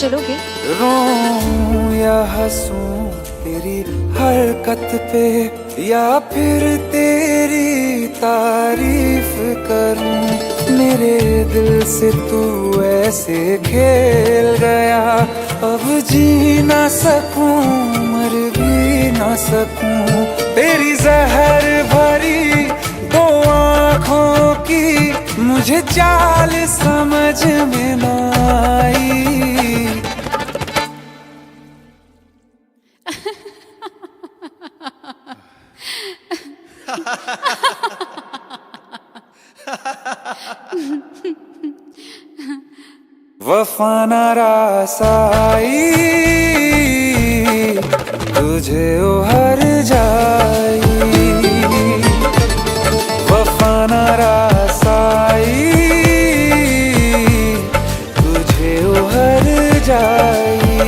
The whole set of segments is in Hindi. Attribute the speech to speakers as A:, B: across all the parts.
A: चलोगे?
B: रोऊं या हंसूं तेरी हरकत पे, या फिर तेरी तारीफ करूं। मेरे दिल से तू ऐसे खेल गया, अब जी ना सकूं मर भी ना सकूं। तेरी जहर भरी दो आँखों की मुझे चाल समझ में ना आई। वफा ना रास आई, तुझे उहर जाई। वफा ना रास आई, तुझे उहर जाई।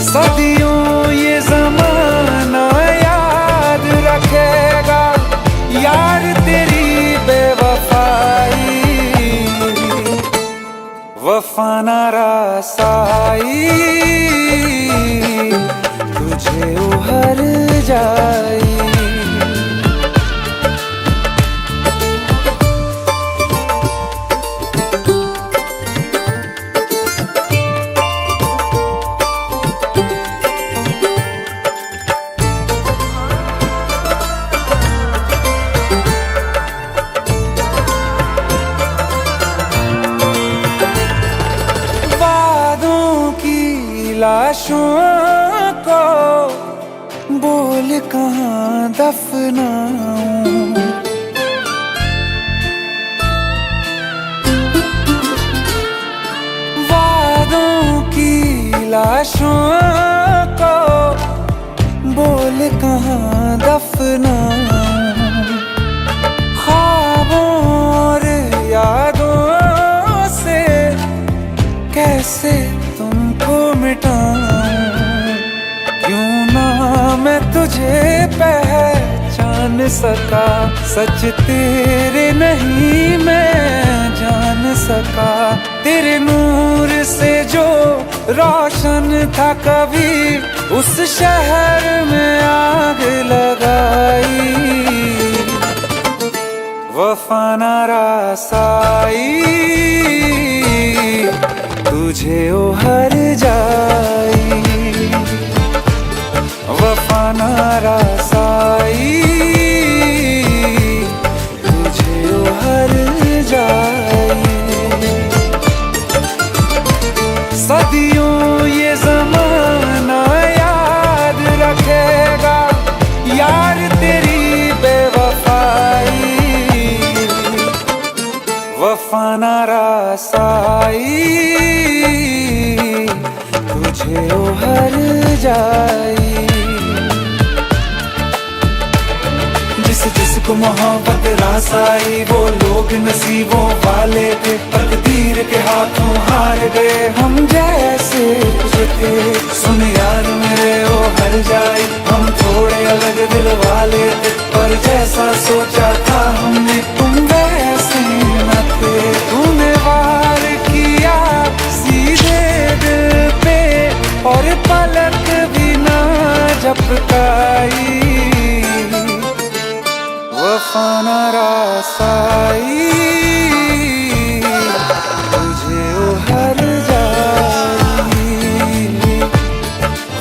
B: सदियों ये जमाना याद रखेगा यार तेरी बेवफाई। वफा ना रास आई, तुझे उहर जाई। लाशों को बोल कहाँ दफनाऊं। वादों की लाशों को बोल कहाँ दफनाऊं। ख्वाबों और यादों से कैसे तुमको मिटाऊं। क्यों ना मैं तुझे पहचान सका, सच तेरे नहीं मैं जान सका। तेरे नूर से जो रोशन था कभी, उस शहर में आग लगाई। वफा ना रास आई, तुझे उहर जाई। वफा ना रास आई, तुझे उहर जाई। सदियों ये जमाना याद रखेगा यार तेरी बेवफाई। वफा ना रास आई, तुझे उहर जाई। जिसको मोहब्बत रास आई, वो लोग नसीबों वाले थे। तकदीर के हाथों हार गए हम जैसे थे। सुन यार मेरे वो हर जाई, हम थोड़े अलग दिल वाले थे। पर जैसा सोचा था हमने तुम वैसे न थे। तूने वार किया सीधे दिल पे, और पलक भी ना झपकाई। वफा ना रास आई, तुझे उहर जाई।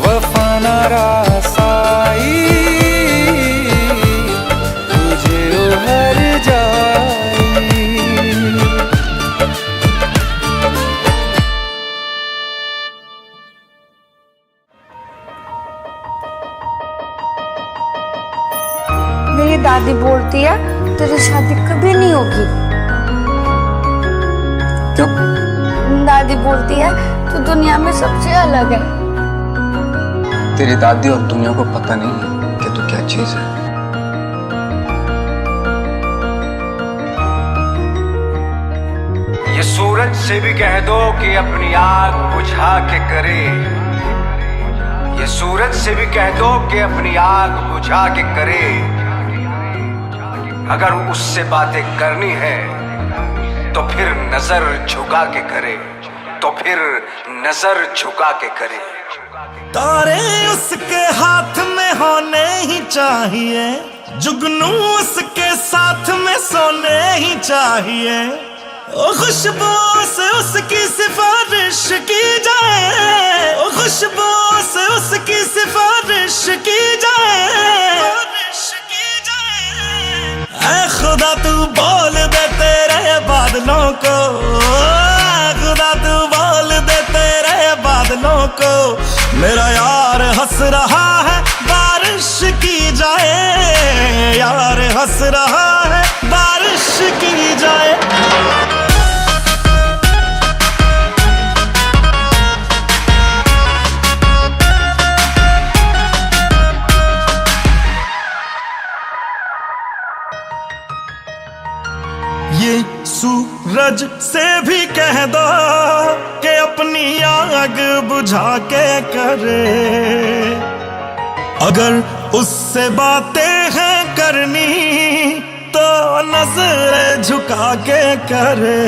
B: वफा ना रास आई, तुझे उहर जाई।
C: मेरी दादी बोलती है तेरी शादी कभी नहीं होगी।
B: क्यों?
C: दादी बोलती है तू दुनिया में सबसे अलग है।
B: तेरी दादी और दुनिया को पता नहीं है कि तू क्या चीज है।
D: ये सूरज से भी कह दो कि अपनी आग बुझा के करे। ये सूरज से भी कह दो कि अपनी आग बुझा के करे। अगर उससे बातें करनी है तो फिर नजर झुका के करे, तो फिर नजर झुका के करे।
A: तारे उसके हाथ में होने ही चाहिए, जुगनू उसके साथ में सोने ही चाहिए। ओ खुशबू से उसकी सिफारिश की जाए, ओ खुशबू से उसकी सिफारिश की जाए। ऐ खुदा तू बोल दे तेरे बादलों को, ऐ खुदा तू बोल दे तेरे बादलों को, मेरा यार हंस रहा है बारिश की जाए, यार हंस रहा है बारिश की जाए। ये सूरज से भी कह दो कि अपनी आग बुझा के करे, अगर उससे बातें हैं करनी तो नजर झुका के करे।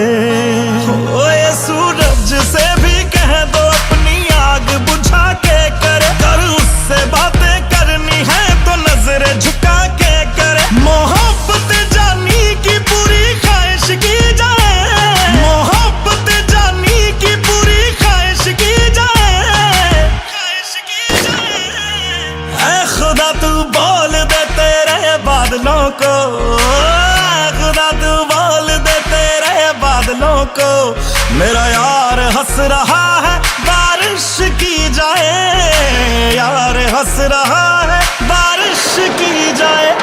A: ओ ये सूरज से भी कह दो अपनी आग बुझा के करे, अगर उससे बातें करनी है तो नजर झुका के करे। मोहब्बत जानी की पूरी ख्वाहिश की जाए, मोहब्बत जानी की पूरी ख्वाहिश की जाए, ख्वाहिश की जाए। ऐ खुदा तू बोल दे तेरे बादलों को, ऐ खुदा तू बोल दे तेरे बादलों को, मेरा यार हंस रहा है बारिश की जाए, यार हंस रहा है बारिश की जाए।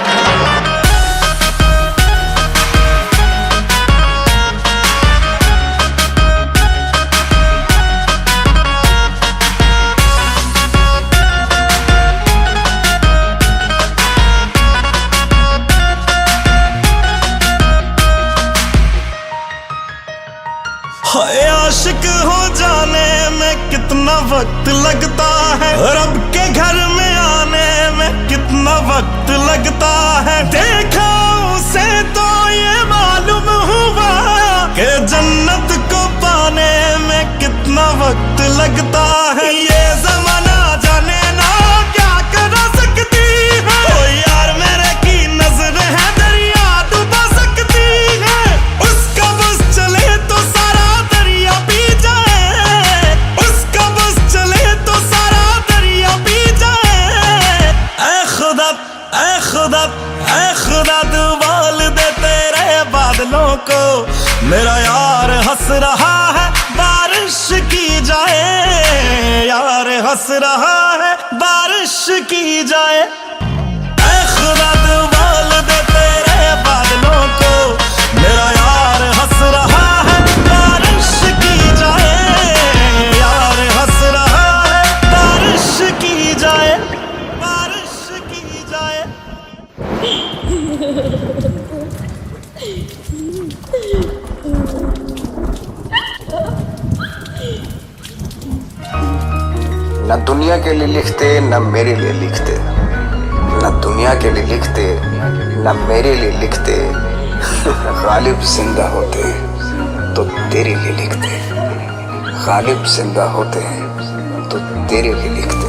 A: आशिक हो जाने में कितना वक्त लगता है, रब के घर में आने में कितना वक्त लगता है। देखा उसे तो ये मालूम हुआ कि जन्नत को पाने में कितना वक्त लगता है। ये जमाना जाने ना क्या करा सकती है, ओ यार मेरे की नजर है दरिया डुबा सकती है। उसका बस चले तो सारा दरिया पी जाए, उसका बस चले तो सारा दरिया पी जाए। ऐ खुदा, ऐ खुदा, ऐ खुदा तू बोल दे तेरे बादलों को, मेरा यार हंस रहा है बारिश की जाए, यार हंस रहा है बारिश की जाए। ऐ खुदा तू बोल दे तेरे बादलों को, मेरा यार हंस रहा है बारिश की जाए, यार हंस रहा है बारिश की जाए, बारिश की जाए।
D: न दुनिया के लिए लिखते न मेरे लिए लिखते, न दुनिया के लिए लिखते न मेरे लिए लिखते। गालिब जिंदा होते तो तेरे लिए लिखते, गालिब जिंदा होते तो तेरे लिए लिखते।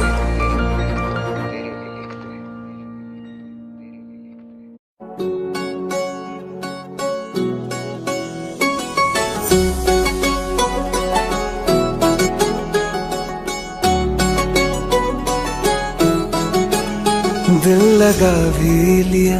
B: दिल लगा भी लिया,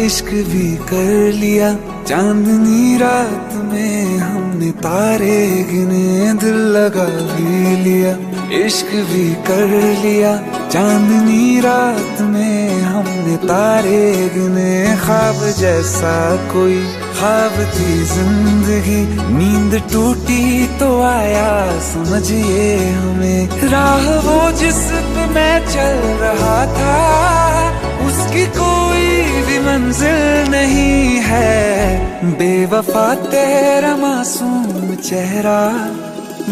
B: इश्क भी कर लिया, चांदनी रात में हमने तारे गिने। दिल लगा भी लिया, इश्क भी कर लिया, चांदनी रात में हमने तारे गिने। ख्वाब जैसा कोई ख्वाब थी जिंदगी, नींद टूटी तो आया समझिए हमें। राह वो जिस पे मैं चल रहा था, उसकी कोई भी मंजिल नहीं है। बेवफा तेरा मासूम चेहरा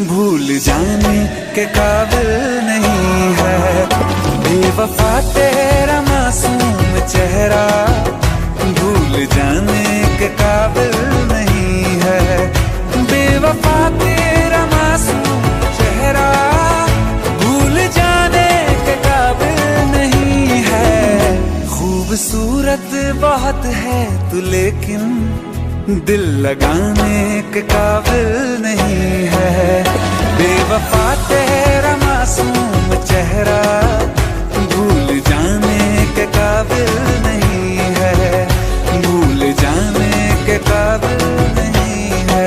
B: भूल जाने के काबिल नहीं है। बेवफा तेरा मासूम चेहरा भूल जाने के काबिल नहीं है। खूबसूरत बहुत है तू, लेकिन दिल लगाने के काबिल नहीं है। बेवफा तेरा मासूम चेहरा भूल जाने के काबिल नहीं है, भूल जाने के काबिल नहीं है।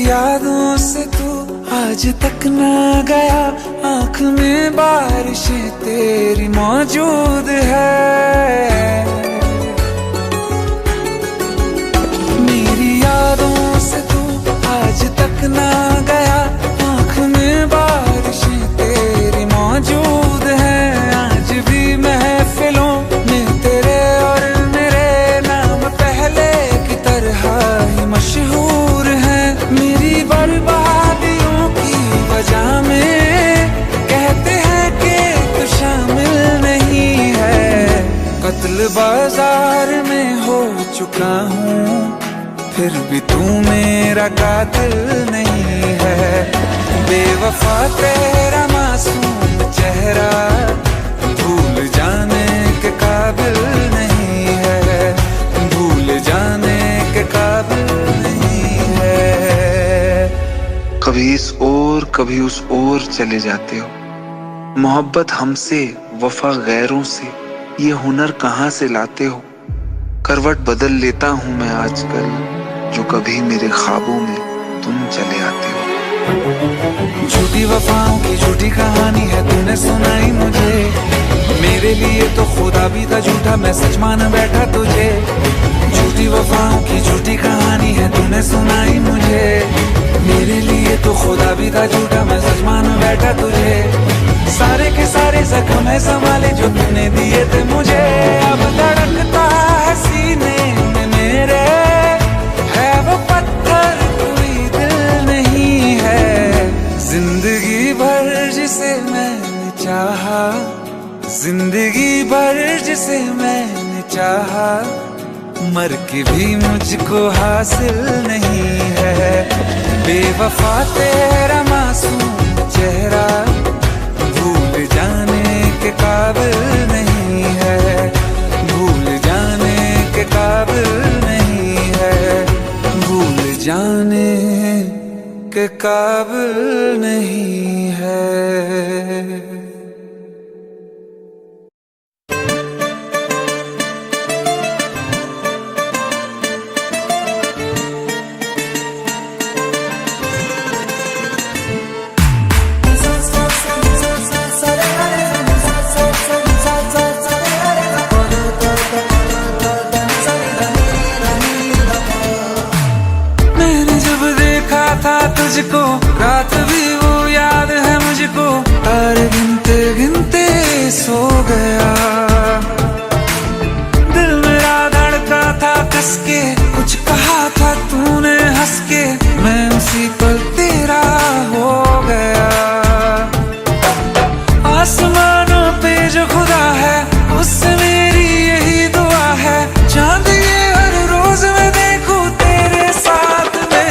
B: यादों से तू आज तक ना गया, आँख में बारिशें तेरी मौजूद है। मेरी यादों से तू आज तक ना गया, आँख में बारिशें तेरी मौजूद है। आज भी महफिलों में तेरे और मेरे नाम पहले की तरह ही मशहूर है। मेरी बर्बादियों की वजह में कहते हैं कि तू शामिल नहीं है। कत्ल बाजार में हो चुका हूँ, फिर भी तू मेरा कातिल नहीं है। बेवफा तेरा मासूम चेहरा भूल जाने के काबिल नहीं है, भूल जाने के काबिल नहीं है।
E: कभी इस ओर कभी उस ओर चले जाते हो, मोहब्बत हमसे वफा गैरों से, ये हुनर कहाँ से लाते हो। करवट बदल लेता हूँ मैं आजकल, जो कभी मेरे ख्वाबों में तुम चले आते हो।
B: झूठी वफाओं की झूठी कहानी है तूने सुनाई मुझे, मेरे लिए तो खुदा भी था झूठा, मैं सच मान बैठा तुझे। झूठी वफाओं की झूठी कहानी है तूने सुनाई मुझे, मेरे लिए तो खुदा भी था झूठा, मैं सच मान बैठा तुझे। सारे के सारे जख्म है संभाले जो तूने दिए थे मुझे, अब धड़कता है सीने में मेरे, है वो पत्थर कोई दिल नहीं है। जिंदगी भर जिसे मैंने चाहा, जिंदगी भर जिसे मैंने चाहा, मर के भी मुझको हासिल नहीं है। बेवफा तेरा मासूम चेहरा भूल जाने के काबिल नहीं है, भूल जाने के काबिल नहीं है, भूल जाने के काबिल नहीं है। तुझको रात भी वो याद है मुझको, तारे गिनते गिनते सो गया। दिल मेरा धड़का था कस के, कुछ कहा था तूने हंस के, मैं उसी पल तेरा हो गया। आसमानों पे जो खुदा है उससे मेरी यही दुआ है, चांद ये हर रोज मैं देखूं तेरे साथ में।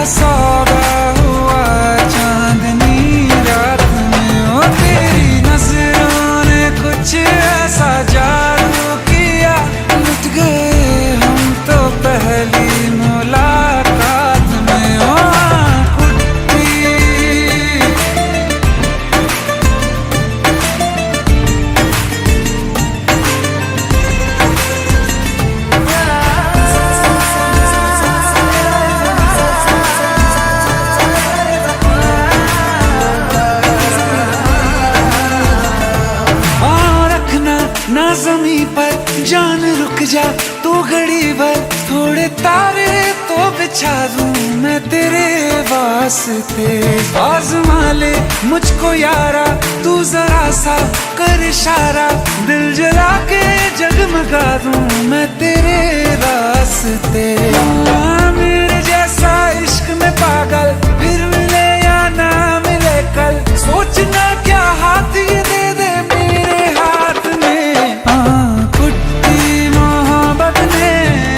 B: सौदा हुआ चांदनी रात में, ओ तेरी नजरों ने कुछ ऐसा जादू किया, लुट गए हम तो पहली मुलाकात में। ओ ना ज़मीं पर जान रुक जा तू घड़ी भर, थोड़े तारे तो बिछा दूं मैं तेरे वास्ते। आज़मा ले मुझको यारा तू जरा सा कर इशारा, दिल जला के जगमगा दूं मैं तेरे रास्ते। मेरे जैसे ऐसा इश्क में पागल, फिर मिले या ना मिले कल, सोचना क्या हाथ ये दे दे मेरे हाथ में। कुट्टी मोहब्बत ने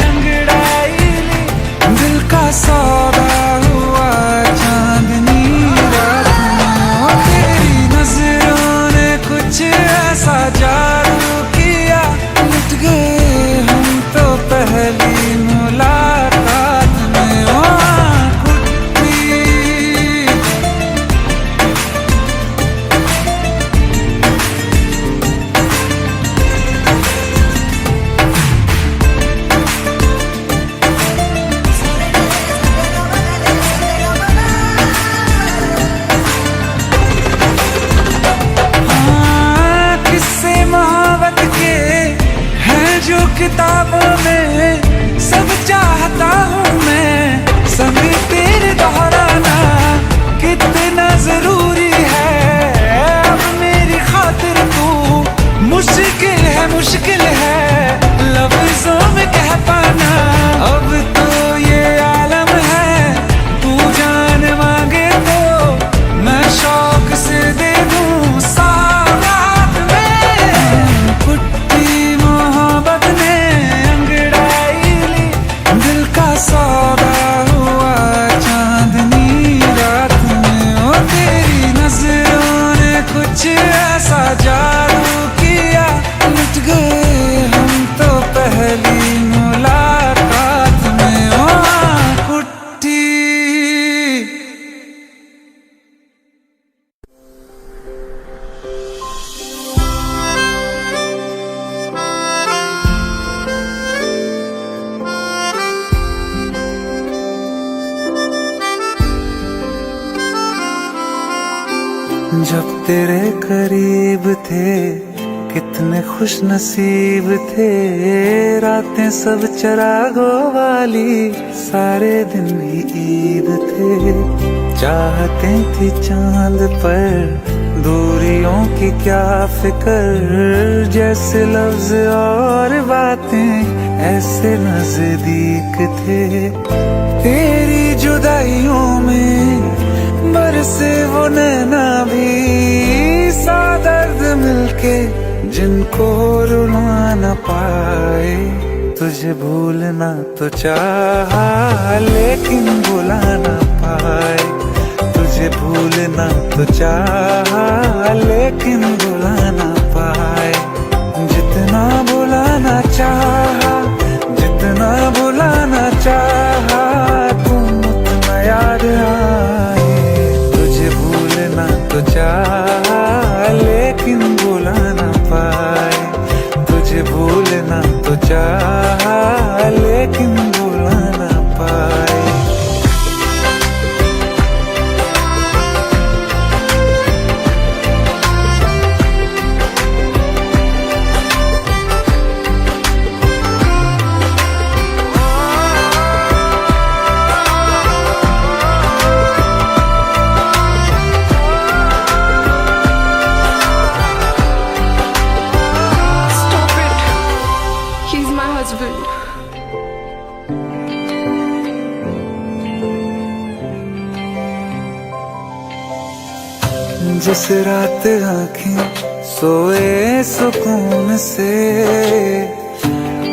B: अंगड़ाई ली, दिल का सौदा हुआ चांदनी रात में। तेरी नजरों ने कुछ ऐसा जादू किया, लुट गए हम तो पहली मुलाकात में। कुट्टी किस्से मोहब्बत के हैं जो किताबों में, सब चाहता हूँ मैं संग तेरे दोहराना, कितना जरूरी है अब मेरी खातिर तू। मुश्किल है लफ्जों में कह पाना, अब तो ये आलम है, तू जान मांगे तो मैं शौक से दे दूँ सौगात में। कुट्टी मोहब्बत ने अंगड़ाई ली, दिल का सौदा हुआ चांदनी रात में। ओ तेरी नजरों ने कुछ ऐसा जादू किया, लुट गए हम तो पहली मुलाकात में। ओ कुट्टी जब तेरे करीब थे कितने खुश नसीब थे, रातें सब चरागों वाली, सारे दिन भी ईद थे। चाहते थी चांद पर दूरियों की क्या फिक्र, जैसे लफ्ज और बातें ऐसे नजदीक थे। तेरी जुदाइयों में बरसे वो नैना भी, सा दर्द मिलके जिनको रुला न पाए। तुझे भूलना तो चाहा लेकिन भुला न पाए, तुझे भूलना तो चाहा लेकिन भुला न पाए। जितना भुलाना चाहा, जितना भुलाना चाहा, तुम उतना याद आए। तुझे भूलना तो चाहा लेकिन भुला न पाए, तुझे भूलना तो चाहा लेकिन भुला न पाए। जिस रात आँखें सोए सुकून से,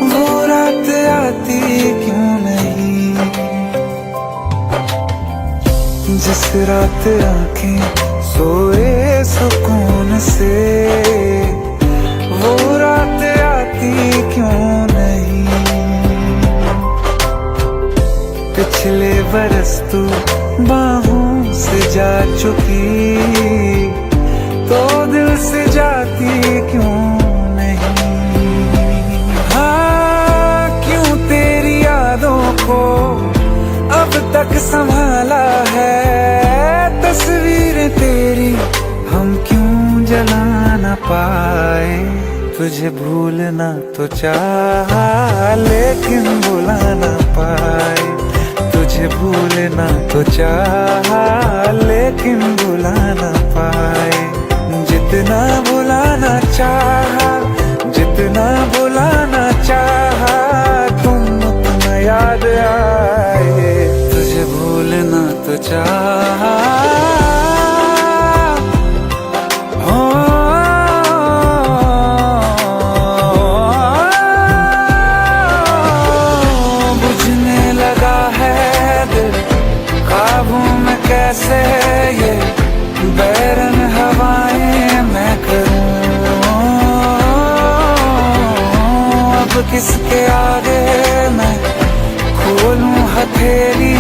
B: वो रात आती क्यों नहीं। जिस रात आँखें सोए सुकून से, वो रात आती क्यों नहीं। पिछले बरस तू बाहों से जा चुकी, तो दिल से जाती क्यों नहीं। हाँ, क्यों तेरी यादों को अब तक संभाला है, तस्वीरें तेरी हम क्यों जला न पाए। तुझे भूलना तो चाहा लेकिन भुला न पाए, तुझे भूलना तो चाहा लेकिन भुला न पाए। जितना भुलाना चाहा, जितना भुलाना चाहा, तुम उतना याद आए। तुझे चाहा। हो बुझने लगा है दिल काबू में कैसे ये बैरन हवाएं मैं करूं। अब किसके आगे मैं खोलूं हथेली,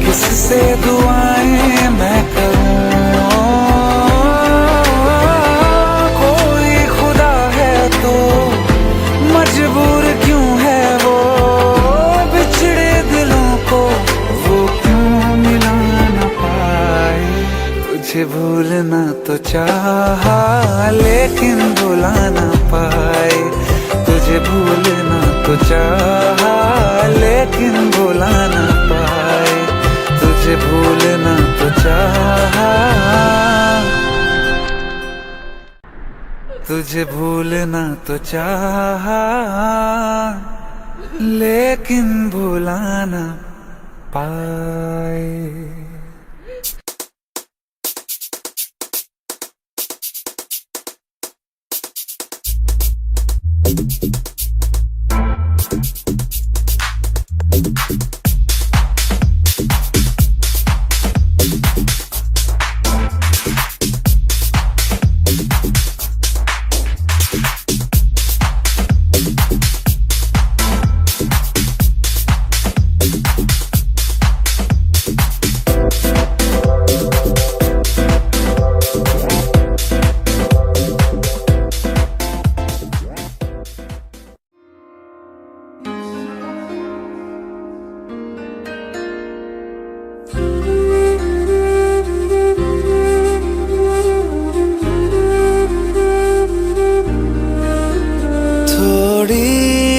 B: किससे दुआएं मैं करूं। कोई खुदा है तो मजबूर क्यों है वो, बिछड़े दिलों को वो क्यों मिला न पाए। तुझे भूलना तो चाहा लेकिन भुला ना पाए। तुझे भूलना तो चाहा लेकिन भुला ना पाए। तुझे भूलना तो चाहा, तुझे भूलना तो चाहा लेकिन भुला ना पाए।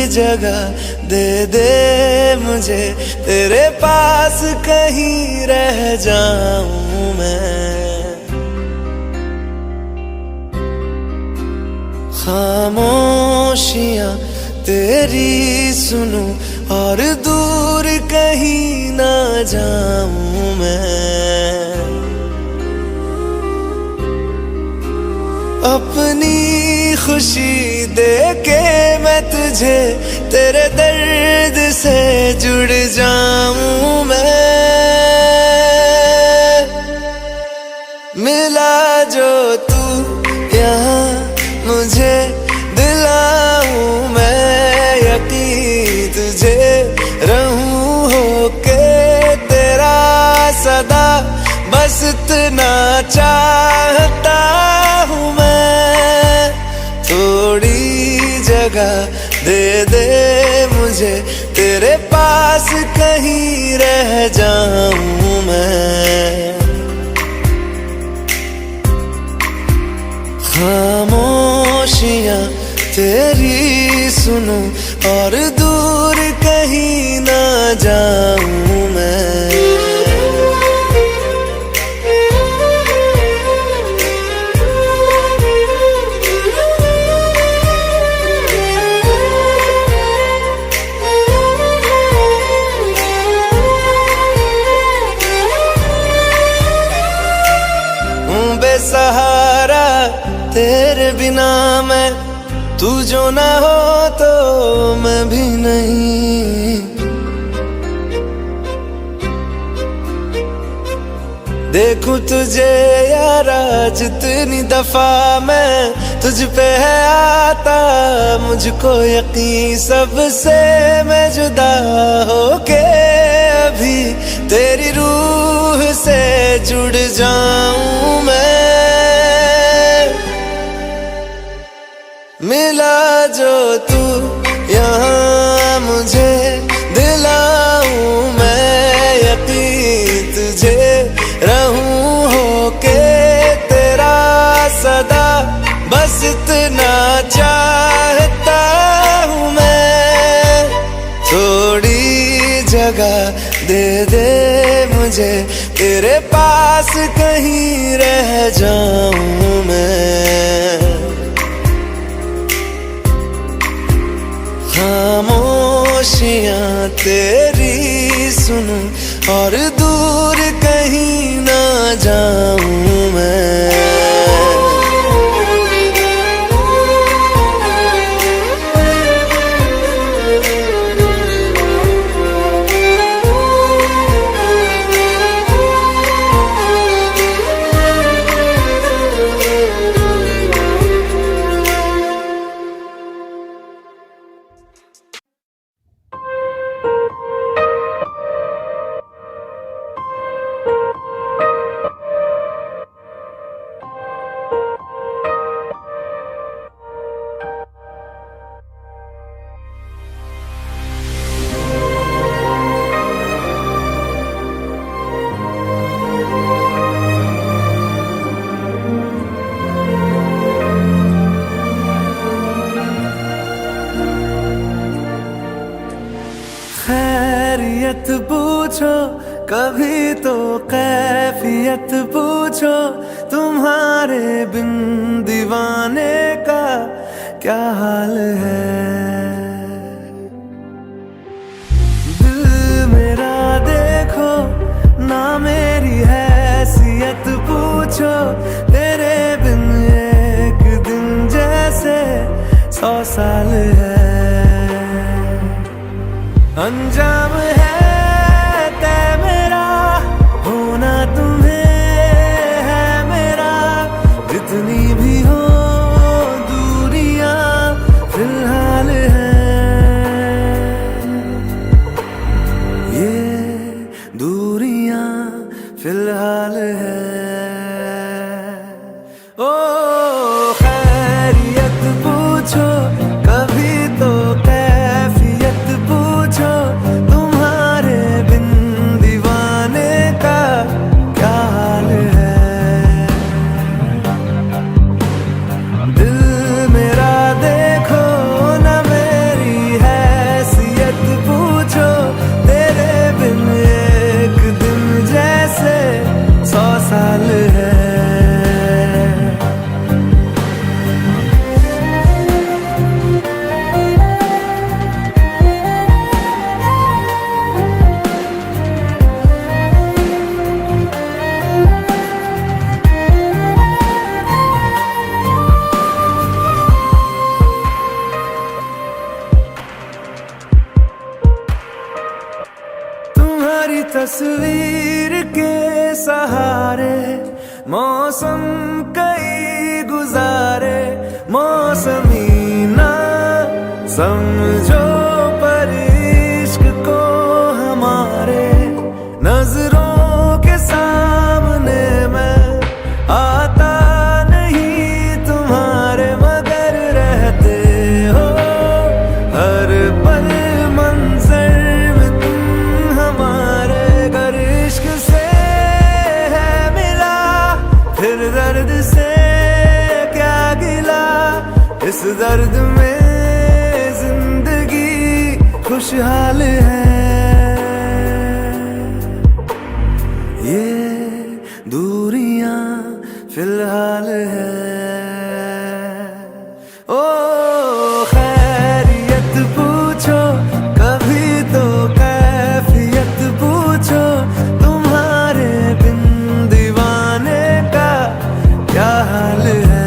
A: जगह दे दे मुझे, तेरे पास कहीं रह जाऊं मैं। खामोशियां तेरी सुनूं और दूर कहीं ना जाऊं मैं। अपनी खुशी दे के मैं तुझे तेरे दर्द से जुड़ जाऊं मैं। मिला जो तू यहाँ मुझे दिलाऊं मैं यकीन तुझे रहूं होके तेरा सदा, बस इतना चाहता हूँ मैं। थोड़ी जगह दे दे मुझे, तेरे पास कहीं रह जाऊं मैं। खामोशियां तेरी सुनूं और दूर कहीं ना जाऊं मैं। बेसहारा तेरे बिना मैं, तू जो ना हो तो मैं भी नहीं। देखूं तुझे यारा जितनी दफा मैं तुझ पे है आता, मुझको यकीन सबसे मैं जुदा होके अभी तेरी रूह से जुड़ जाऊं मैं। मिला जो तू यहाँ मुझे दिलाऊं मैं यकीन तुझे रहूं होके तेरा सदा, बस इतना चाहता हूँ मैं। थोड़ी जगह दे दे मुझे, तेरे पास कहीं रह जाऊं मैं। खामोशियां तेरी सुनूं और दूर
F: जाऊं मैं।
B: खैरियत पूछो कभी तो कैफियत पूछो, तुम्हारे बिन दीवाने का क्या हाल है। दिल मेरा देखो ना मेरी हैसियत पूछो, तेरे बिन एक दिन जैसे 100 साल है। अंजाम है तय मेरा, होना तुम्हें है मेरा, जितनी भी हो दूरियां फिलहाल है। ये दूरियां फिलहाल है। ओ खैरियत पूछो कभी तो कैफियत पूछो, तुम्हारे बिन दीवाने का क्या हाल है। दिल मेरा देखो ना मेरी हैसियत पूछो, तेरे बिन एक दिन जैसे 100 साल है। तुम्हारी तस्वीर के सहारे मौसम कई गुजारे, मौसमी ना समझो पर इश्क को हमारे, नजरों के सामने मैं आता नहीं तुम्हारे, मगर रहते हो हर पल मंजर में तुम हमारे। अगर इश्क से है मिला फिर दर्द से क्या गिला, इस दर्द में जिंदगी खुशहाल है। ये दूरियां फिलहाल है। ओ खैरियत पूछो कभी तो कैफियत पूछो, तुम्हारे बिन दीवाने का क्या हाल है।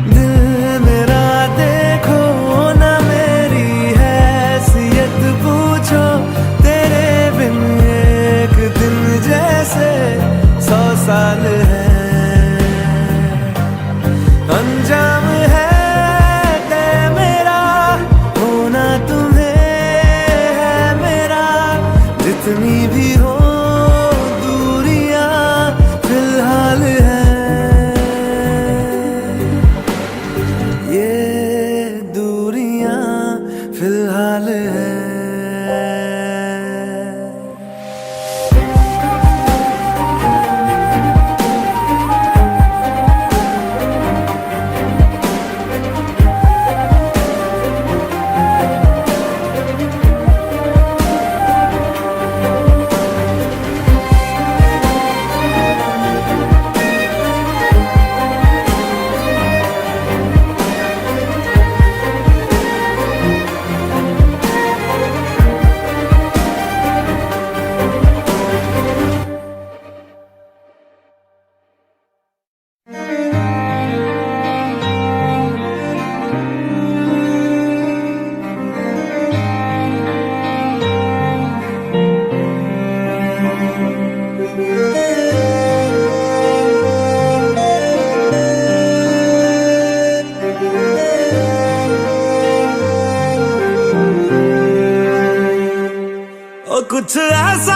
B: दिल मेरा देखो ना मेरी हैसियत पूछो, तेरे बिन एक दिन जैसे 100 साल है। अंजाम है तय मेरा, होना तुम्हें है मेरा, जितनी भी हो दूरियां फिलहाल है। ये दूरियां फिलहाल है।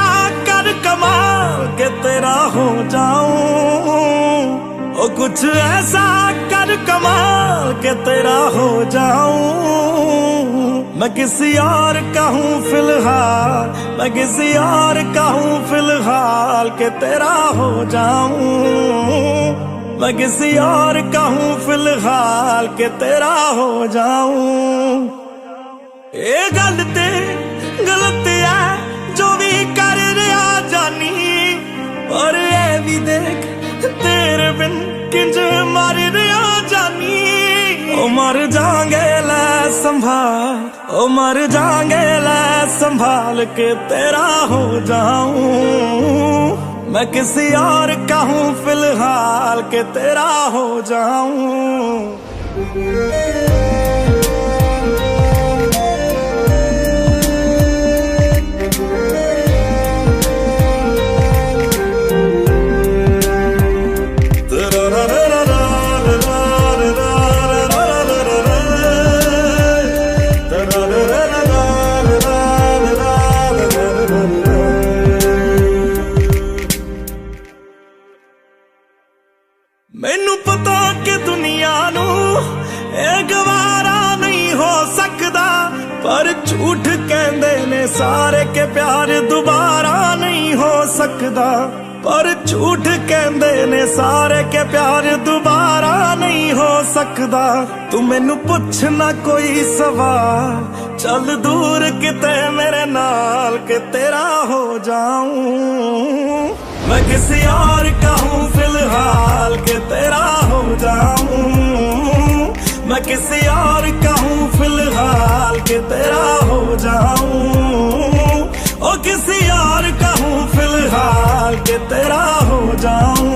A: ऐसा कर कमाल के तेरा हो जाऊं, ओ कुछ ऐसा कर कमाल के तेरा हो जाऊं। मैं किसी और का हूँ फिलहाल, मैं किसी और का हूँ फिलहाल के तेरा हो जाऊं। मैं किसी और का हूँ फिलहाल के तेरा हो जाऊं। ये गलत है जो भी कर रहा जानी, और ये भी देख तेरे बिन किंज मर रहा जानी। ओ मर जाएंगे लै संभाल, ओ मर जाएंगे लै संभाल के तेरा हो जाऊं। मैं किसी और का हूँ फिलहाल के तेरा हो जाऊं। मैनू पता कि दुनिया नू ए गवारा नहीं हो सकदा, पर झूठ कहंदे ने सारे के प्यार दोबारा नहीं हो सकदा। पर झूठ कहंदे ने सारे के प्यार दोबारा नहीं हो सकदा। तू मैनू पुछ ना कोई सवाल, चल दूर किते मेरे नाल के तेरा हो जाऊं। मैं किसी और का हूँ फिलहाल के तेरा हो जाऊं। मैं किसी और का हूँ फिलहाल के तेरा हो जाऊं। ओ किसी और का हूँ फिलहाल के तेरा हो जाऊं।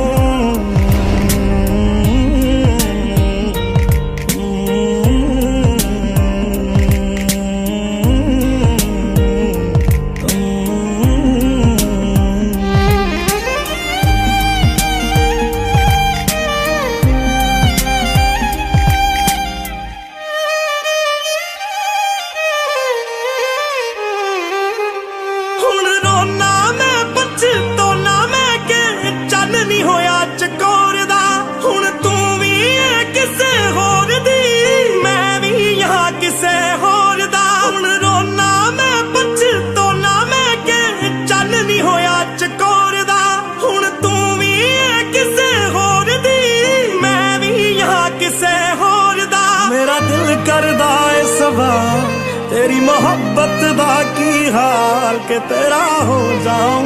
A: तेरी मोहब्बत दा की हाल के तेरा हो जाऊं।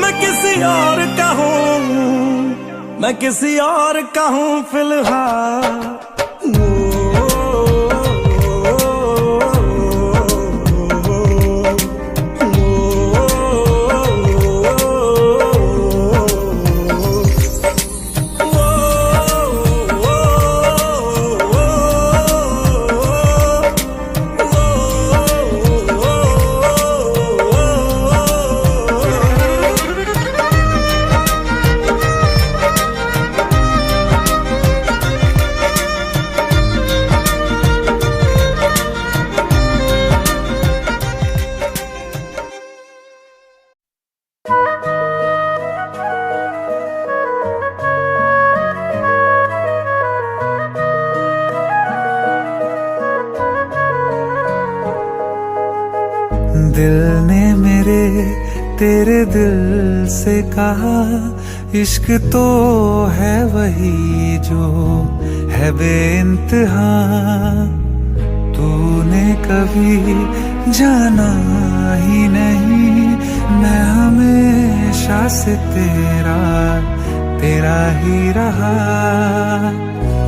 A: मैं किसी और का हूँ, मैं किसी और का हूँ फिलहाल।
B: दिल ने मेरे तेरे दिल से कहा, इश्क तो है वही जो है बेइंतहा। तूने कभी जाना ही नहीं, मैं हमेशा से तेरा तेरा ही रहा।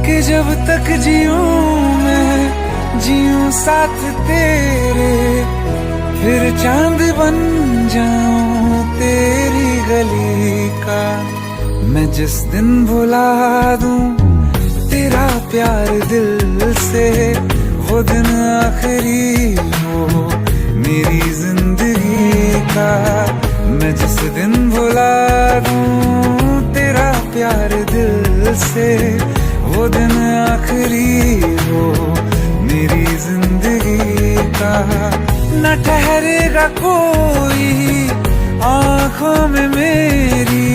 B: कि जब तक जीऊं मैं जीऊं साथ तेरे, फिर चांद बन जाऊं तेरी गली का। मैं जिस दिन भुला दूं तेरा प्यार दिल से, वो दिन आखिरी हो मेरी जिंदगी का। मैं जिस दिन भुला दूं तेरा प्यार दिल से, वो दिन आखिरी हो मेरी जिंदगी का। न ठहरेगा कोई आंखों में मेरी,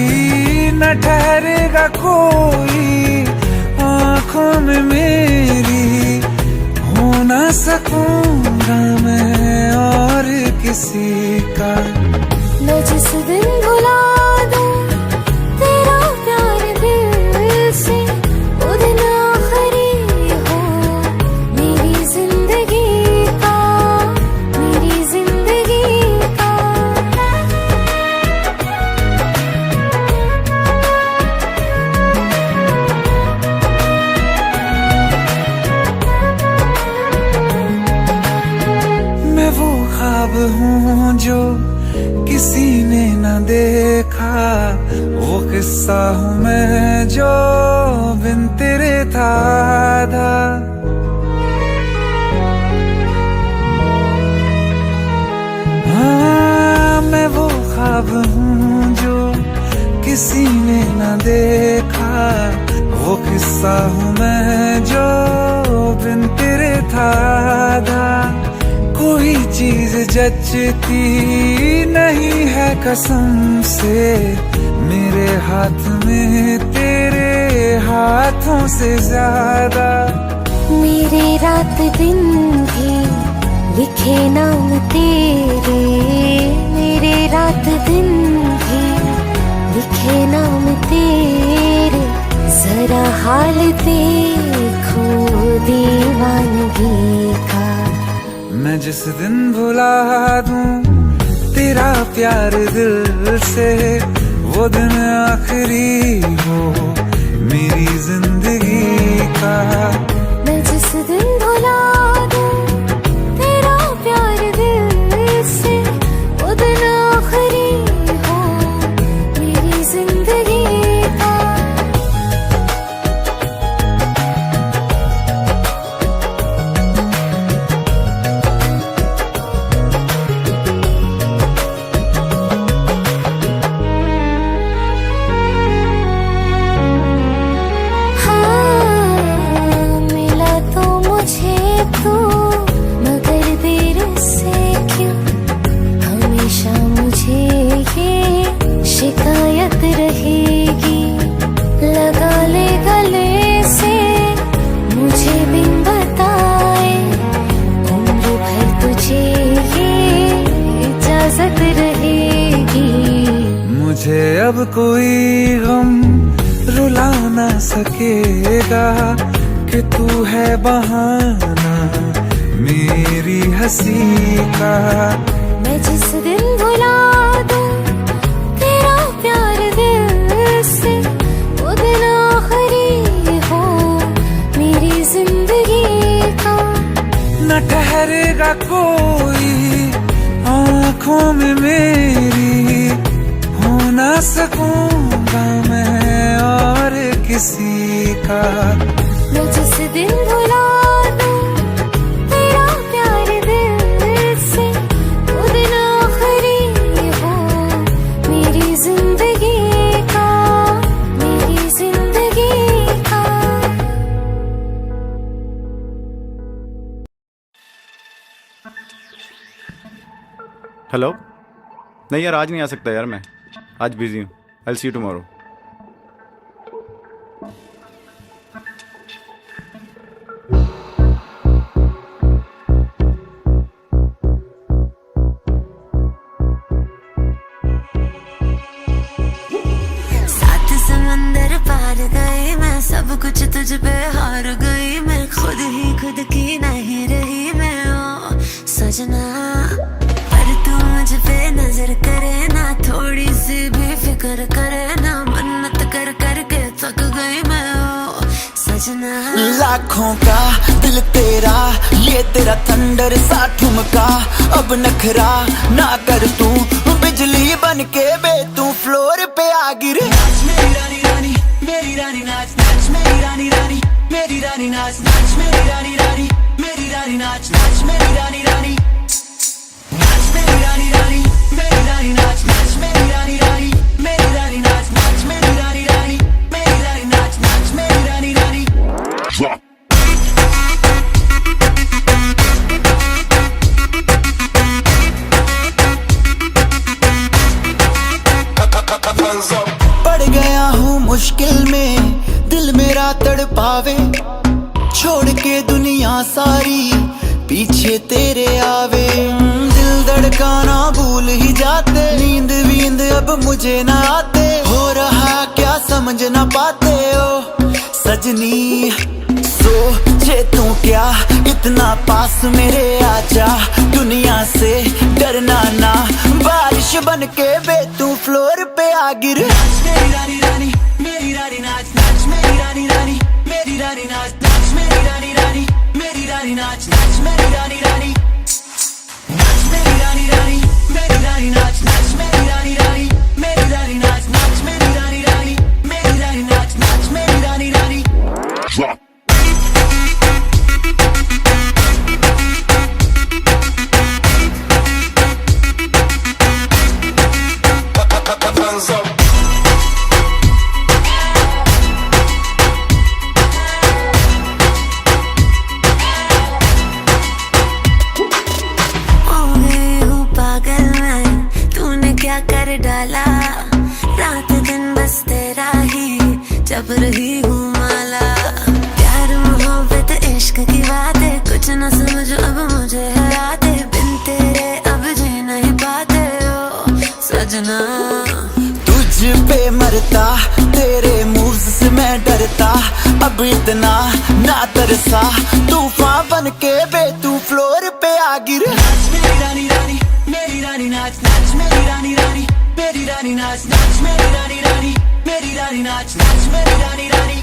B: न ठहरेगा कोई आंखों में मेरी, हो ना सकूंगा मैं और किसी का।
F: मैं जिस दिन भुला दूं तेरा प्यार दिल से, वो दिन आखिरी हो मेरी जिंदगी का, मेरी जिंदगी का।
B: मैं वो ख्वाब हूँ जो किसी ने न देखा, वो किस्सा हूँ मैं जो बिन तेरे था आधा। हाँ, मैं वो ख्वाब हूँ जो किसी ने न देखा, वो किस्सा हूँ मैं जो बिन तेरे था आधा। कोई चीज जचती नहीं है कसम से, मेरे हाथ में तेरे हाथों से ज्यादा।
F: मेरे रात दिन भी लिखे नाम तेरे, मेरे रात दिन भी लिखे नाम तेरे। जरा हाल देखो दीवानगी का।
B: मैं जिस दिन भुला दूं तेरा प्यार दिल से, वो दिन आखिरी हो मेरी जिंदगी का।
F: मैं जिस दिन भुला दूं तेरा प्यार दिल से, वो दिन आखिरी हो मेरी जिंदगी का। शिकायत रहेगी, लगा ले गले से मुझे बिन बताए, उम्र भर तुझे ये इजाजत रहेगी।
B: मुझे अब कोई गम रुला ना सकेगा कि तू है बहाना मेरी हंसी का।
F: मैं जिस दिन भुला दूं तेरा प्यार दिल से, वो दिन आखिरी हो मेरी जिंदगी का।
B: न ठहरेगा कोई आंखों में मेरी, हो ना सकूंगा मैं और किसी का।
F: मैं जिस दिन भुला दूं तेरा प्यार दिल से, वो दिन आखिरी हो मेरी जिंदगी का, मेरी जिंदगी का।
G: हेलो। नहीं यार, आज नहीं आ सकता यार, मैं आज बिजी हूँ। I will see you tomorrow.
H: सात समंदर पार गई मैं, सब कुछ तुझ पे हार गई मैं, खुद ही खुद की नहीं रही मैं ओ सजना। पर तू मुझ पे नजर करे ना, थोड़ी सी भी फिक्र करे ना, मन्नत कर करके थक गई मैं ओ सजना।
I: लाखों का दिल तेरा, ये तेरा थंडर सा ठुमका, अब नखरा ना कर तू, बिजली बन के बे तू फ्लोर पे आ गिरे। नाच मेरी रानी रानी, मेरी रानी नाच नाच मेरी रानी रानी, मेरी रानी नाच नाच मेरी रानी रानी, मेरी रानी नाच नाच मेरी रानी रानी, नाच मेरी रानी रानी, मेरी रानी नाच नाच मेरी रानी रानी, मेरी रानी नाच नाच मेरी रानी रानी, मेरी रानी नाच नाच मेरी रानी रानी। तड़ पावे, छोड़ के दुनिया सारी पीछे तेरे आवे। दिल धड़काना भूल ही जाते, नींद वींद अब मुझे ना आते, हो रहा क्या समझ ना पाते ओ सजनी। सोचे तू क्या इतना पास मेरे आजा, दुनिया से डरना ना, बारिश बन के बे तू फ्लोर पे आ गिर। मेरी रानी रानी मेरी रानी नाच नाच, मेरी रानी रानी मेरी रानी नाच नाच, मेरी रानी रानी मेरी रानी नाच नाच, मेरी रानी रानी नाच, मेरी रानी रानी मेरी रानी नाच नाच, मेरी रानी रानी मेरी रानी नाच नाच, मेरी रानी रानी मेरी रानी नाच नाच, मेरी रानी रानी।
H: कर डाला रात दिन बस तेरा ही जब रही हूँ माला। प्यार मोहब्बत इश्क की बातें कुछ न समझ अब मुझे हराते, बिन तेरे अब जी नहीं पाते ओ सजना।
I: तुझ पे मरता तेरे मूव्स से मैं डरता, अब इतना ना तरसा, तूफान बन के बे तू फ्लोर पे आ गिर। मेरी रानी रानी मेरी रानी नाच नाच, मेरी रानी रानी मेरी रानी नाच नाच, मेरी रानी रानी मेरी रानी नाच नाच, मेरी रानी रानी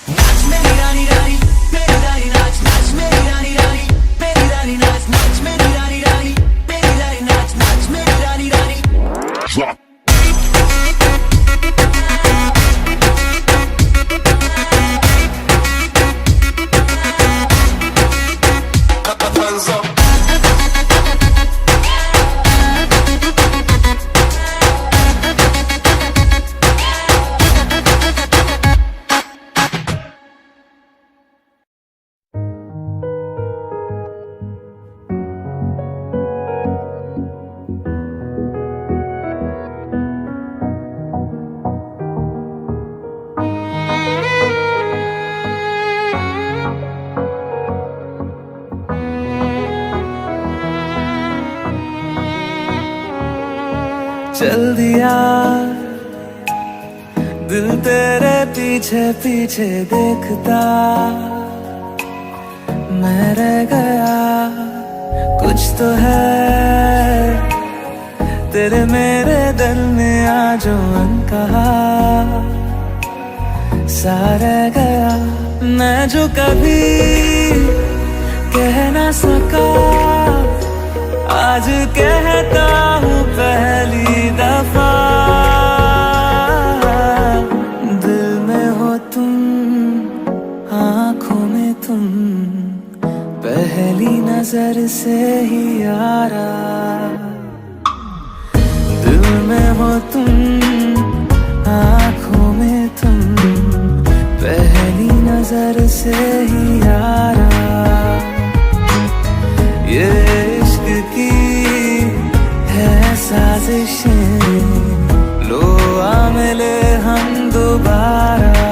I: नाच, मेरी रानी रानी मेरी रानी नाच नाच, मेरी रानी रानी मेरी रानी नाच नाच, मेरी रानी रानी मेरी रानी नाच नाच, मेरी रानी रानी।
B: चल दिया दिल तेरे पीछे पीछे देखता, मैं रह गया कुछ तो है तेरे मेरे दरमियां जो अनकहा सा रह गया। मैं जो कभी कह ना सका आज कहता हूँ पहली दफा, दिल में हो तुम आँखों में तुम, पहली नजर से ही यारा। दिल में हो तुम आँखों में तुम, पहली नजर से ही यारा। ये इश्क की है साजिशें, लो आ मिले हम दोबारा।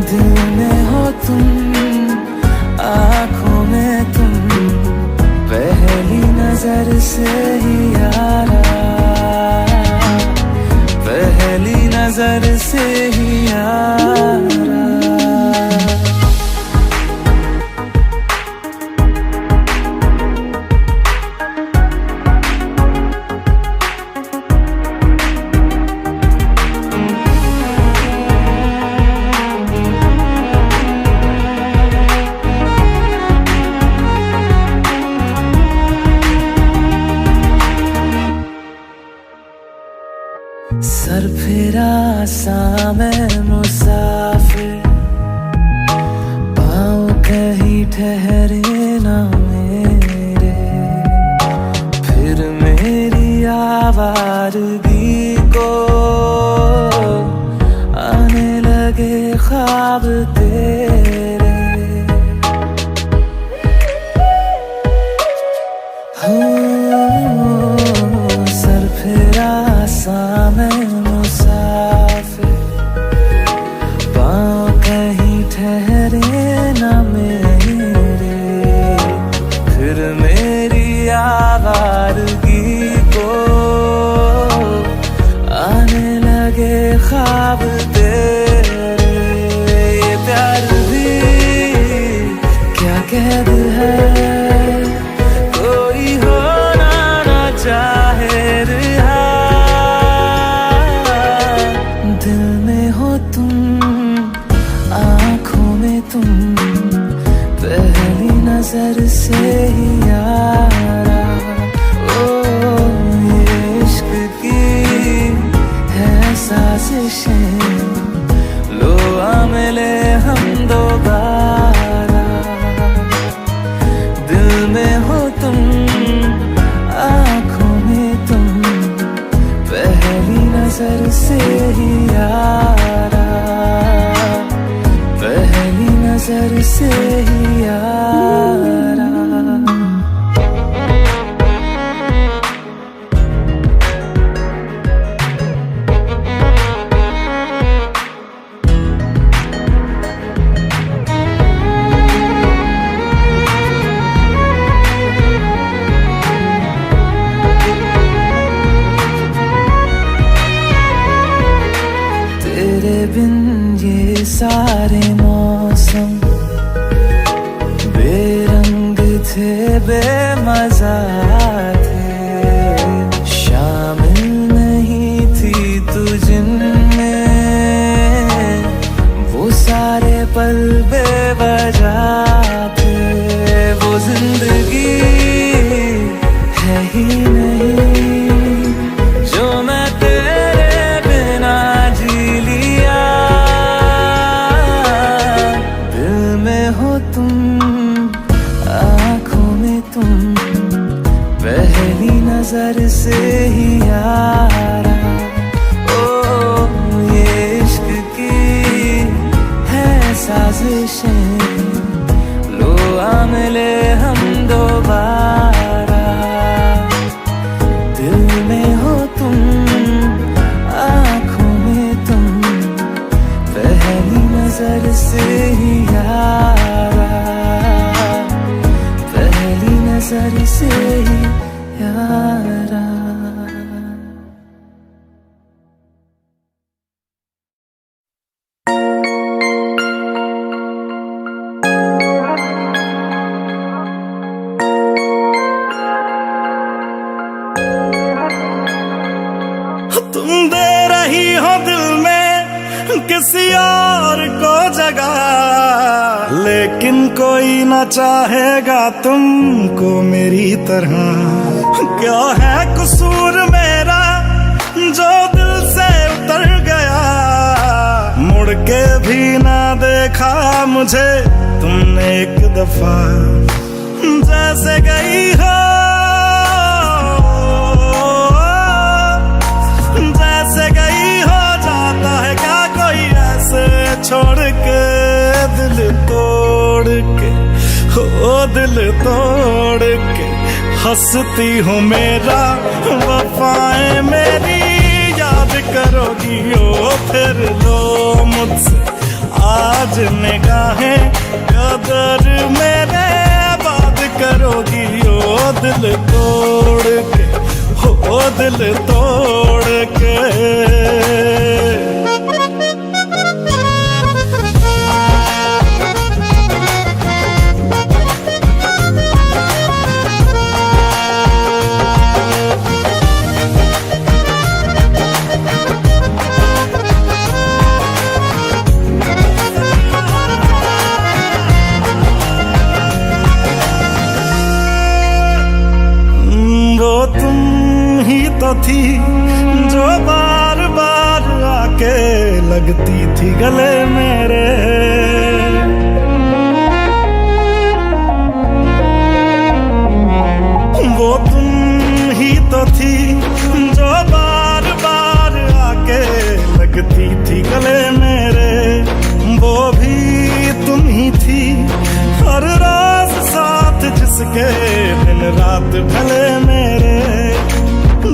B: दिल में हो तुम आँखों में तुम, पहली नजर से ही यारा, पहली नजर से ही यारा। सर फिरा सा मैं मुसाफिर, पाँव कहीं ठहरे ना मेरे, फिर मेरी आवारगी को आने लगे ख्वाब तेरे। सर फिरा सा मैं मुसाफिर, सादगी को आने लगे ख्वाब तेरे। ये प्यार भी क्या कैद है, कोई होना ना चाहे रिहा। दिल में हो तुम, आँखों में तुम, पहली नजर से ही यारा। ओ ये इश्क की है साजिशें, लो आ मिले हम दोबारा। दिल में हो तुम, आँखों में तुम, पहली नजर से ही यारा, पहली नजर से ही यारा। तेरे बिन ये सारे मौसम बेरंग थे, बेमजा थे। शामिल नहीं थी तू जिनमें, वो सारे पल बेवजह थे। वो जिंदगी है ही नहीं जो मैं तेरे बिना जी लिया। दिल में हो तुम, आँखों में तुम, पहली नजर से ही यारा। ओ ये इश्क की है साजिशें, लो आ मिले हम दोबारा। दिल में हो तुम, आँखों में तुम, पहली नजर से ही यारा, पहली नजर से ही यारा।
A: तुम दे रही हो दिल में किसी और को जगह, लेकिन कोई ना चाहेगा तुमको मेरी तरह। क्या है कसूर मेरा जो दिल से उतर गया, मुड़ के भी ना देखा मुझे तुमने एक दफा। जैसे गई हो, जैसे गई हो, जाता है क्या कोई ऐसे छोड़ के, दिल तोड़ के, हो दिल तोड़ के। हंसती हूँ मेरा वफाएं मेरी याद करोगी ओ फिर लो मुझसे आज निगाहें, कदर मेरे बात करोगी ओ दिल तोड़ के, हो दिल तोड़ के। तो थी जो बार बार आके लगती थी गले मेरे। वो तुम ही तो थी जो बार बार आके लगती थी गले मेरे। वो भी तुम ही थी हर रोज साथ जिसके दिन रात भले मेरे।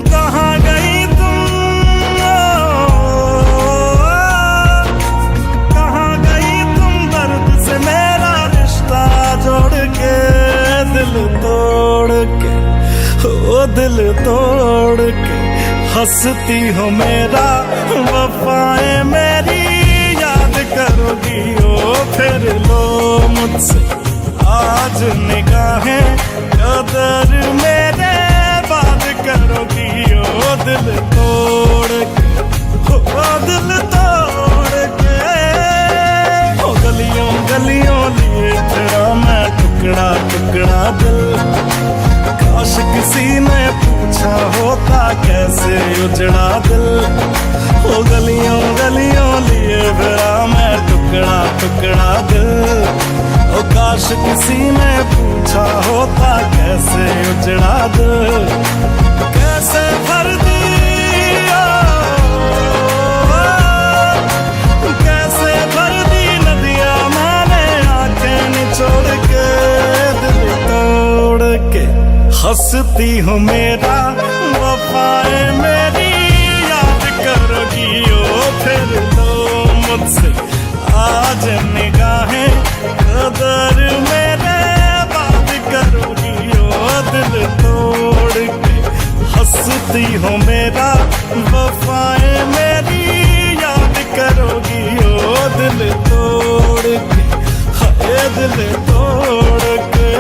A: कहाँ गई तुम, कहाँ गई तुम दर्द से मेरा रिश्ता जोड़ के, दिल तोड़ के, ओ दिल दिल तोड़ के हंसती हो मेरा वफाएं मेरी याद करोगी ओ फिर लो मुझसे आज निगाहें कदर मेरे बात करोगी ओ दिल तोड़ के ओ दिल तोड़ के ओ गलियों गलियों लिए तेरा मैं टुकड़ा टुकड़ा दिल काश किसी ने पूछा होता कैसे उजड़ा दिल ओ गलियों गलियों लिए फिरा मैं टुकड़ा टुकड़ा दिल ओ काश किसी ने पूछा होता कैसे उजड़ा दिल कैसे भर दिया कैसे भर दी नदियां मैंने आंखें निचोड़ के दिल तोड़ के हंसती हूँ मेरा वफाएं मेरी याद करोगी ओ फिर लो मुझसे आज निगाहें कदर मेरे बात करोगी ओ दिल तोड़ के हंसती हो मेरा वफाएं मेरी याद करोगी ओ दिल तोड़ के हाय दिल तोड़ के।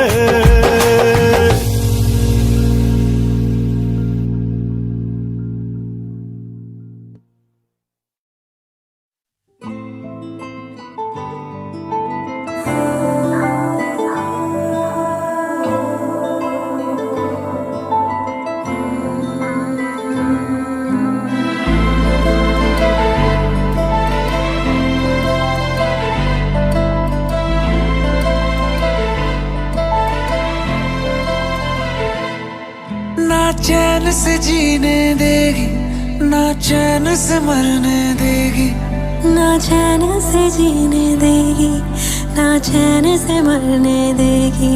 B: चैन से जीने देगी ना चैन से मरने देगी
F: ना चैन से जीने देगी ना चैन से मरने देगी।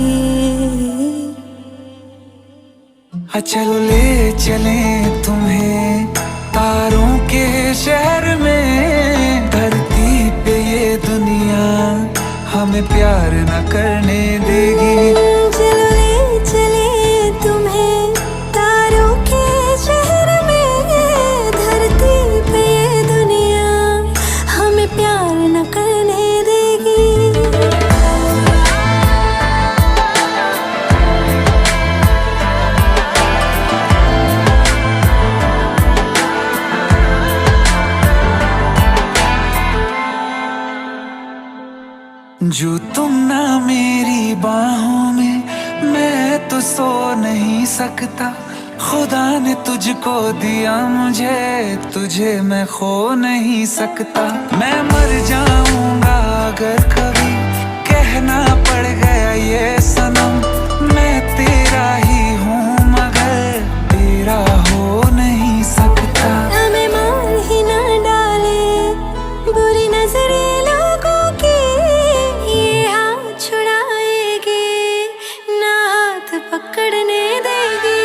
B: चलो ले चले तुम्हें तारों के शहर में धरती पे ये दुनिया हमें प्यार न करने देगी।
F: चलो ले चले तुम्हें तारों के शहर में धरती पे ये दुनिया हमें प्यार न करने देगी।
B: जो तुम ना मेरी बाहों में मैं तो सो नहीं सकता। खुदा ने तुझको दिया मुझे तुझे मैं खो नहीं सकता। मैं मर जाऊंगा अगर कभी कहना पड़ गया ये सनम मैं तेरा ही हूँ मगर तेरा हो नहीं सकता।
F: हमें मार ही ना डाले बुरी नजरें लोगों की ये हाथ छुड़ाएगी ना हाथ पकड़ने देगी।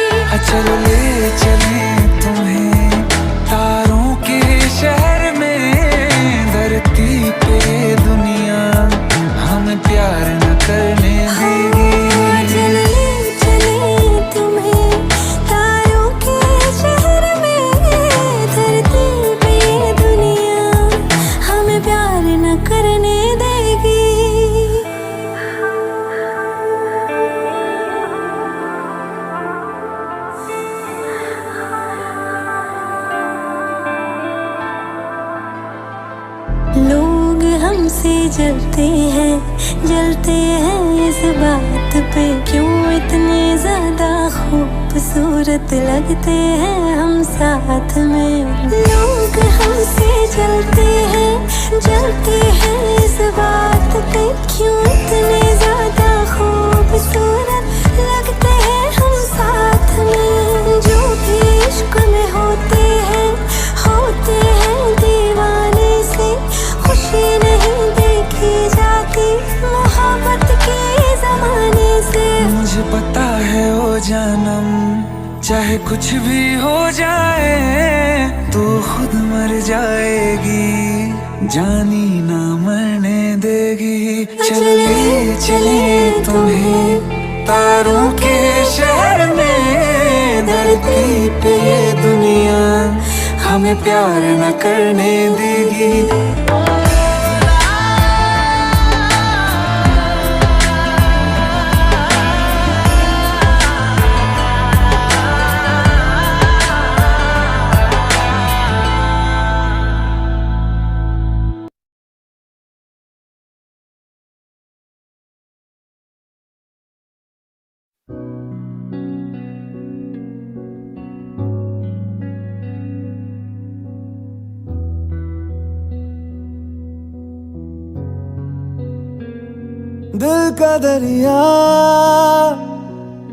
B: चलो ले चले तुम्हें तारों के शहर में धरती पे दुनिया हमें प्यार न करने देगी।
F: चलो ले चले तुम्हें तारों के शहर में धरती पे दुनिया हमें प्यार न करने देगी। लोग हमसे जलते हैं इस बात पे क्यों इतने ज्यादा खूबसूरत लगते हैं हम साथ में। लोग हमसे जलते हैं इस बात पे क्यों इतने ज्यादा खूबसूरत लगते हैं हम साथ में। जो भी इश्क में होते हैं दीवाने से खुशी नहीं देखी जाती मोहब्बत के जमाने से।
B: मुझे पता है ओ जानम चाहे कुछ भी हो जाए तू खुद मर जाएगी जानी ना मरने देगी। चले चले तुम्हें तारों के शहर में कहीं पे ये दुनिया हमें प्यार न करने देगी। दिल का दरिया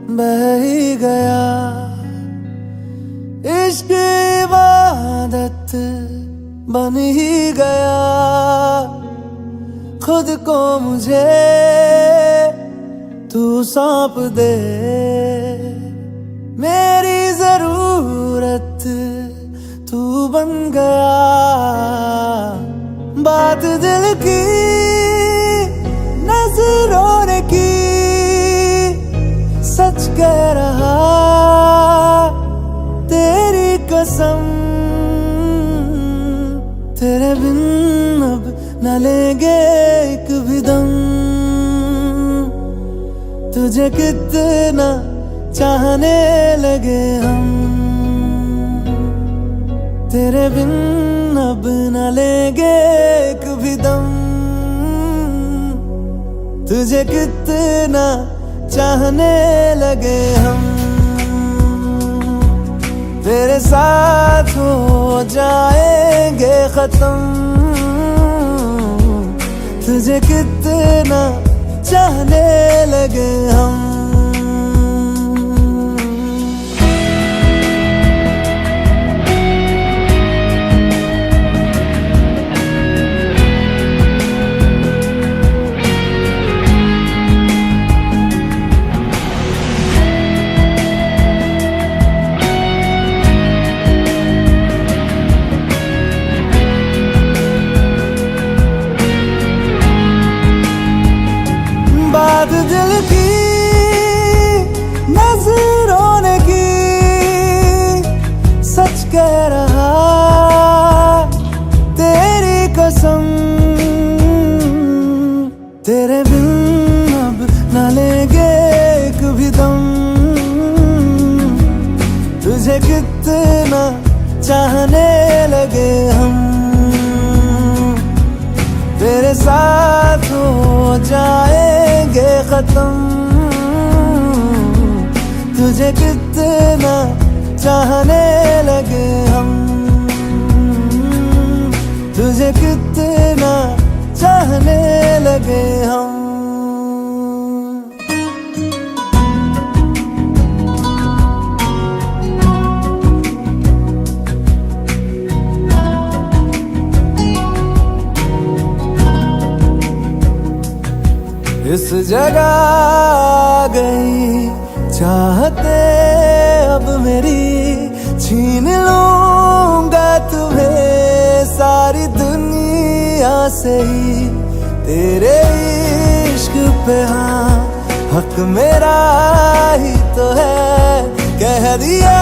B: बह ही गया, इश्क इबादत बन ही गया। खुद को मुझे तू सौंप दे, मेरी जरूरत तू बन गया। बात दिल की नजरों ने की, सच कह रहा तेरी कसम। तेरे बिन अब न लेंगे एक भी दम, तुझे कितना चाहने लगे हम। तेरे बिन अब न लेंगे एक भी दम, तुझे कितना चाहने लगे हम। तेरे साथ हो जाएंगे खत्म, तुझे कितना चाहने लगे हम। बात दिल की नजरों ने की, सच कह रहा तेरी कसम। तेरे बिन अब न लेंगे एक भी दम, तुझे कितना चाहने लगे हम। तेरे साथ हो जाएंगे खत्म, तुझे कितना चाहने लगे हम। तुझे कितना चाहने लगे हम। इस जगह आ गई चाहते अब मेरी, छीन लूंगा तुम्हें सारी दुनिया से ही। तेरे इश्क पे हाँ हक मेरा ही तो है, कह दिया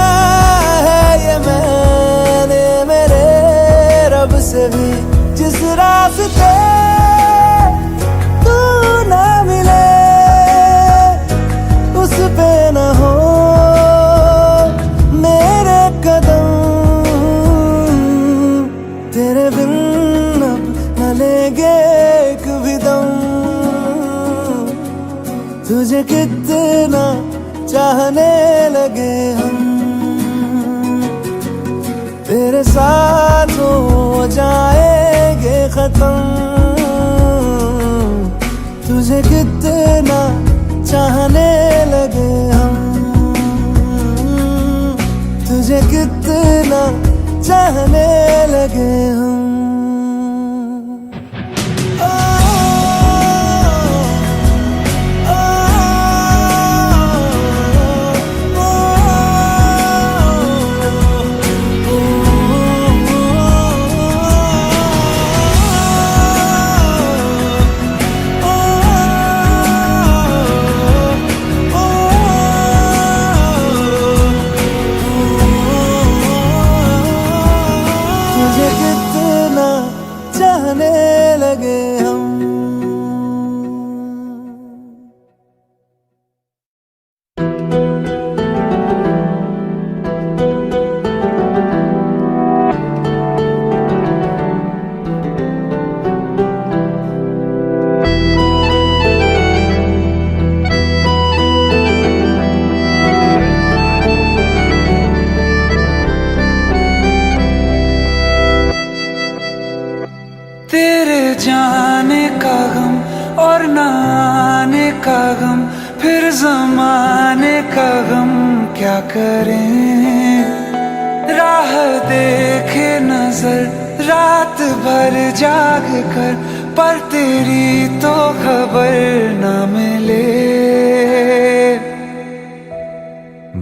B: है ये मैंने मेरे रब से भी। जिस रास्ते ना मिले उस पे न हो मेरे कदम। तेरे बिन अब न लेंगे एक भी दम, तुझे कितना चाहने लगे हम। तेरे साथ हो जाएंगे खत्म, तुझे कितना चाहने लगे हम। तुझे कितना चाहने लगे हम। और ना आने का गम, फिर जमाने का गम क्या करें। राह देखे नजर रात भर जाग कर, पर तेरी तो खबर न मिले।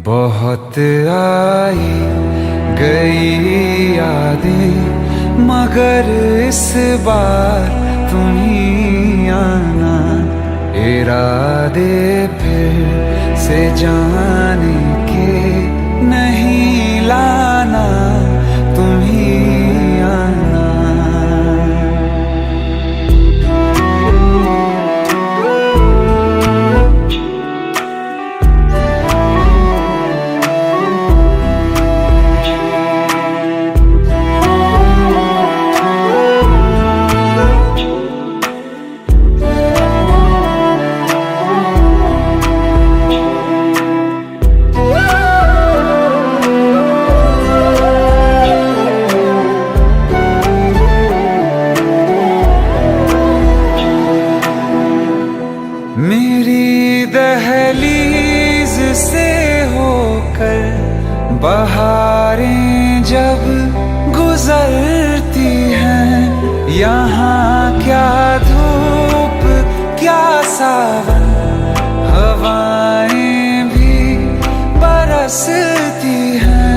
B: बहुत आई गई यादें, मगर इस बार तुम ही आना। इरादे फिर से जाने के नहीं लाना, तुम ही आना। मेरी दहलीज से होकर बहारें जब गुजरती हैं, यहाँ क्या धूप क्या सावन, हवाएं भी बरसती हैं।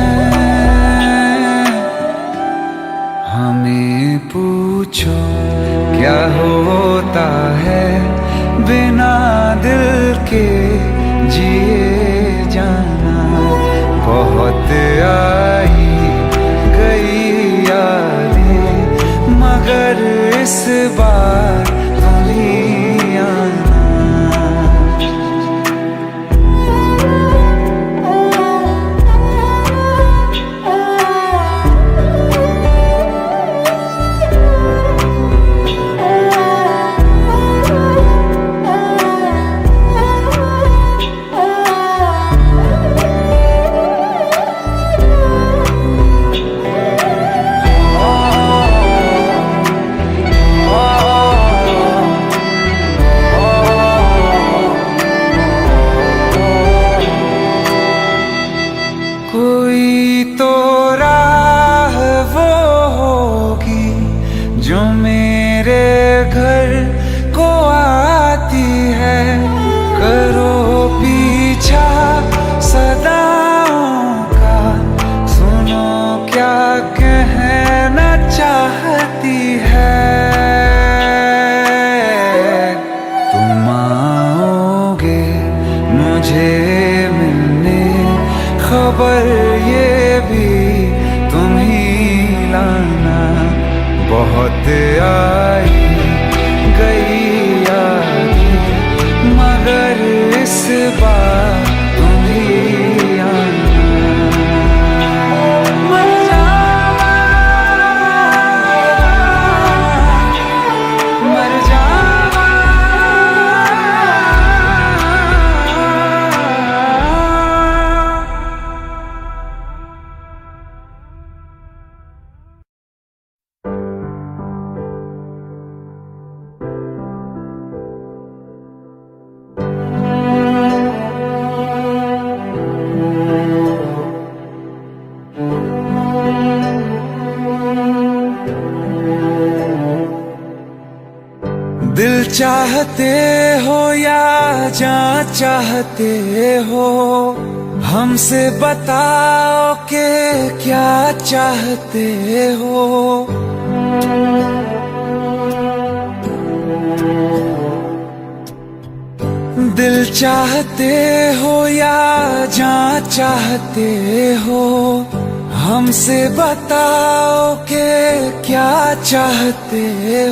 B: हमें पूछो क्या होता है बिना दिल के जिए जाना। बहुत आई गई यादें, मगर इस बार तुम ही आना। कोई तो राह वो होगी जो मेरे घर को आती है। करो पीछा सदाओं का, सुनो क्या कहना चाहती है। तुम आओगे मुझे मिलने, खबर ये भी तुम ही लाना। बहुत आई गई यादें, मगर इस बार तुम ही आना। मर जावा, मर जावा। दिल चाहते हो या जान चाहते हो, हमसे बताओ कि क्या चाहते हो। दिल चाहते हो या जान चाहते हो, हमसे बताओ कि क्या चाहते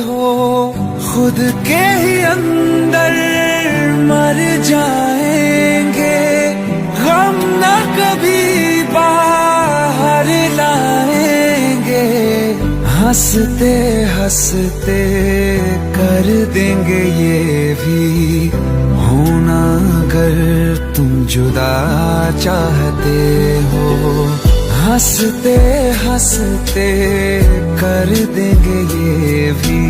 B: हो। खुद के ही अंदर मर जाएंगे, गम न कभी बाहर लाएंगे। हंसते हंसते कर देंगे ये भी, होना अगर तुम जुदा चाहते हो। हंसते हंसते कर देंगे ये भी,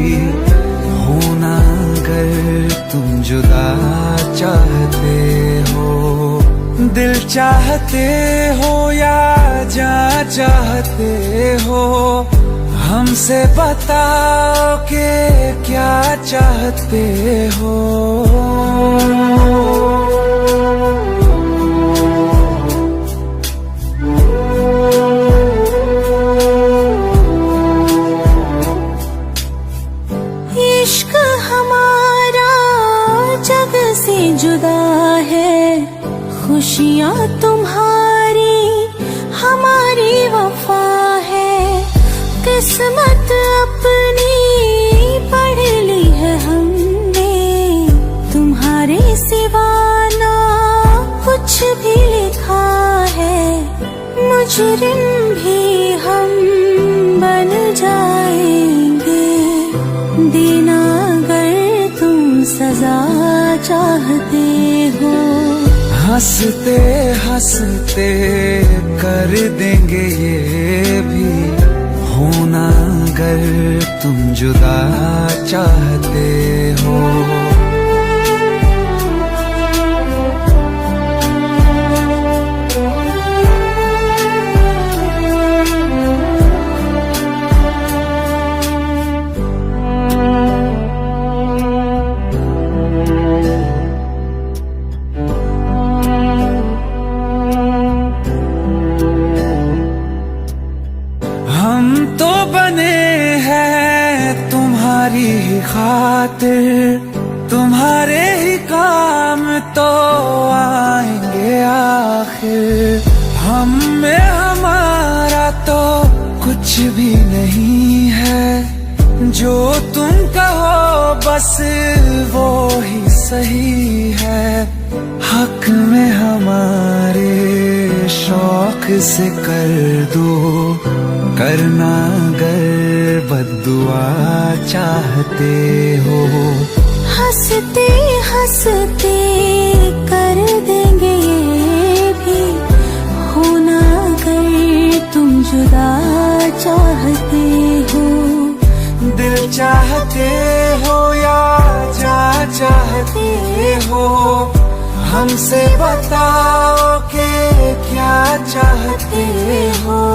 B: होना अगर तुम जुदा चाहते हो, दिल चाहते हो या जा चाहते हो, हमसे बताओ कि क्या चाहते हो।
F: इश्क हमारा जग से जुदा है, खुशियाँ तुम्हारी हमारी वफा है, किस्मत अपनी पढ़ ली है हमने, तुम्हारे सिवा ना कुछ भी लिखा है, मुजरिम भी हम बन जाएंगे, देना अगर तुम सजा चाहते हो।
B: हंसते हंसते कर देंगे ये भी, होना अगर तुम जुदा चाहते हो। हम तो बने हैं तुम्हारी ही खातिर, तुम्हारे ही काम तो आएंगे आखिर, हम में हमारा तो कुछ भी नहीं है, जो तुम कहो बस वो ही सही है, हक में हमारे शौक से कर दो, करना अगर बद्दुआ चाहते हो।
F: हंसते हंसते कर देंगे ये भी, होना अगर तुम जुदा चाहते हो,
B: दिल चाहते हो या जा चाहते हो, हमसे बताओ कि क्या चाहते हो।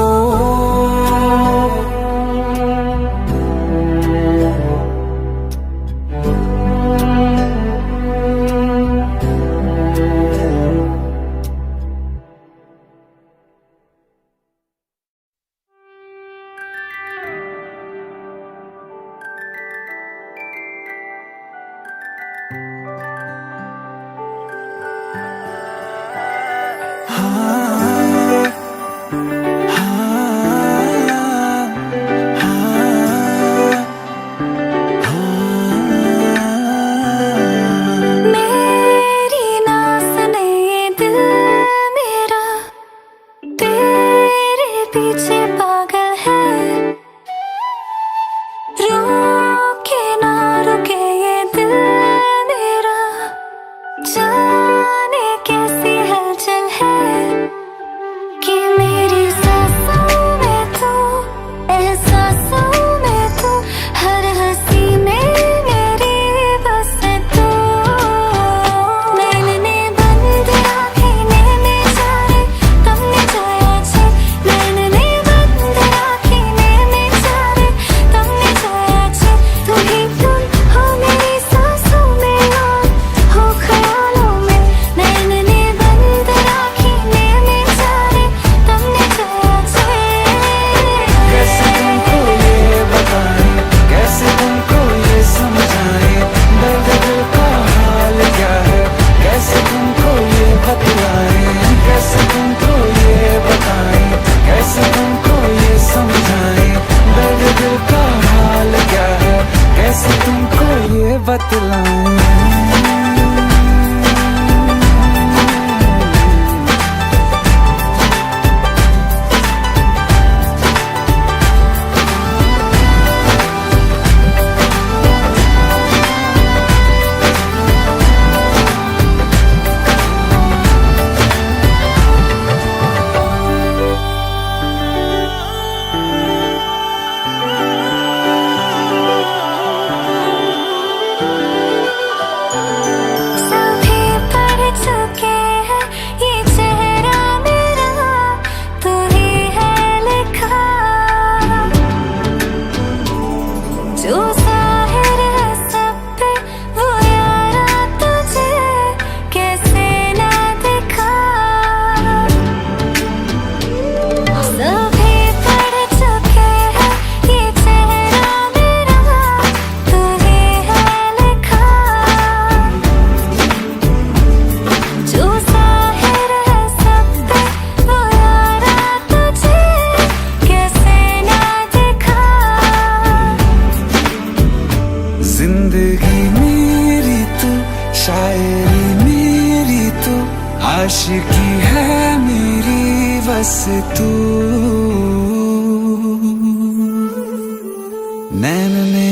B: बस तू नैन ने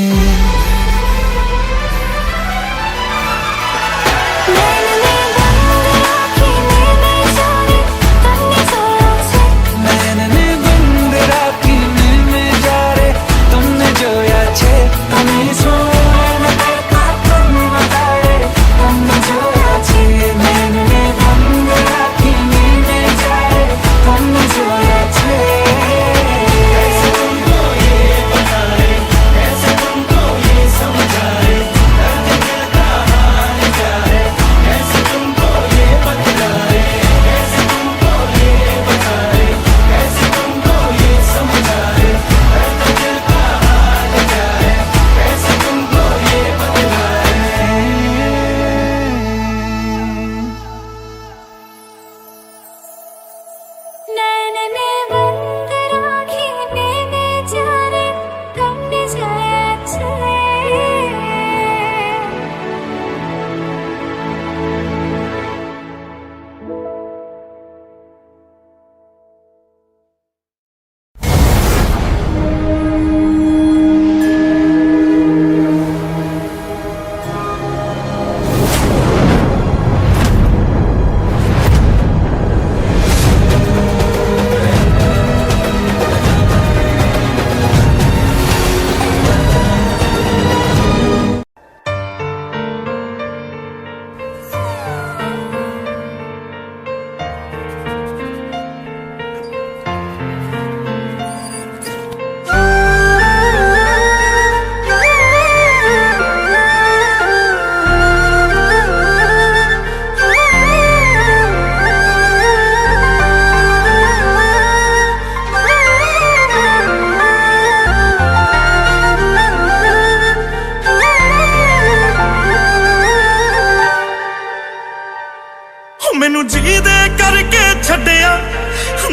A: मैनू जी दे करके छड्डिया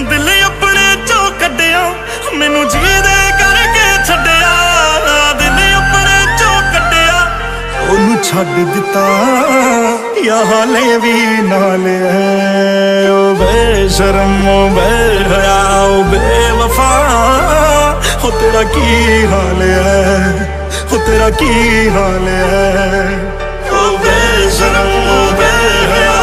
A: दिल अपने चो कड्डिया मैनू जी दे करके छड्डिया दिल अपने चो कड्डिया ओनू छड्ड दिता या हाले भी नाल है ओ बेशरम ओ बेहया ओ बेवफा हो तेरा की हाल है हो तेरा की हाल है ओ बेशरम ओ बेहया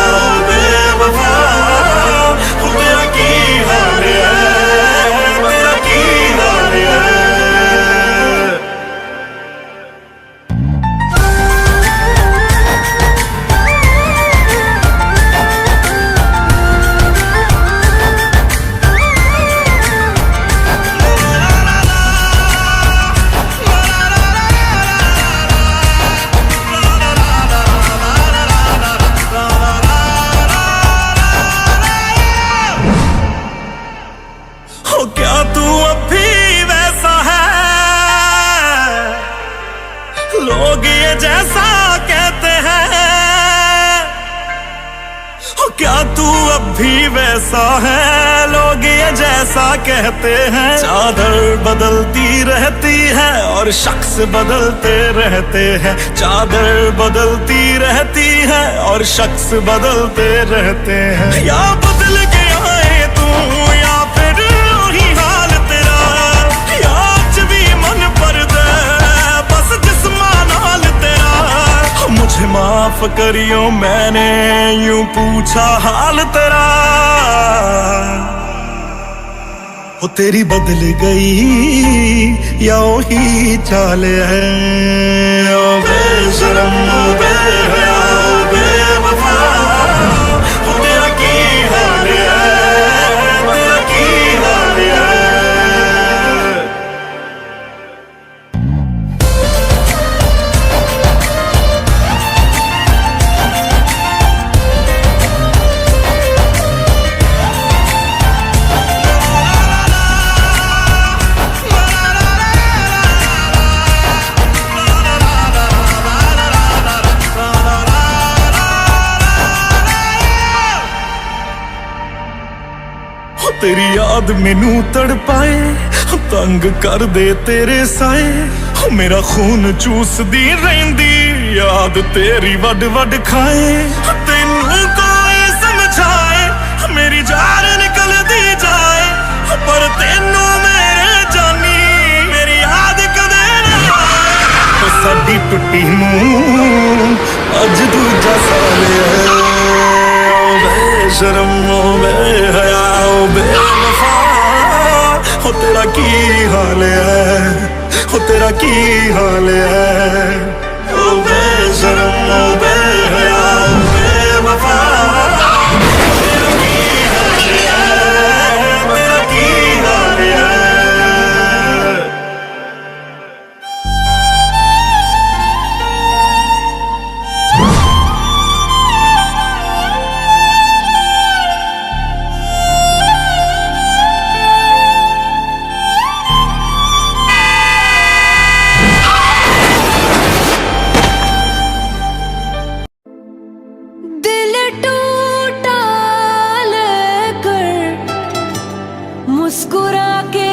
A: क्या तू अभी वैसा है लोग ये जैसा कहते हैं क्या तू अभी वैसा है लोग ये जैसा कहते हैं चादर बदलती रहती है और शख्स बदलते रहते हैं चादर बदलती रहती है और शख्स बदलते रहते हैं या बदल के आए तू या फिर वही हाल तेरा या आज भी मन पर दे बस जिस्मान हाल तेरा मुझे माफ करियो मैंने यूं पूछा हाल तेरा वो तेरी बदल गई या वही चाल है ओ बेशरम ओ बेहया ओ बेवफा वो तेरा की हाल है तेरा की हाल है तेरी याद मैनू तड़पाए तंग कर दे तेरे साए मेरा खून चूसदी रहिंदी याद तेरी वड वड खाए तेनू कोई समझाए मेरी जान निकलदी जाए पर तेनू मेरे जानी मेरी याद कदे ना आए। साडी टुट्टी नूं अज दूजा साल है। ओ बेशरम ओ बेहया ओ बेवफा, हो तेरा की हाल है, हो तेरा की हाल है। ओ बेशरम ओ बेहया ओ बेवफा, तेरा की हाल है, तेरा की हाल है।
F: दिल टूटा लेकर मुस्कुरा के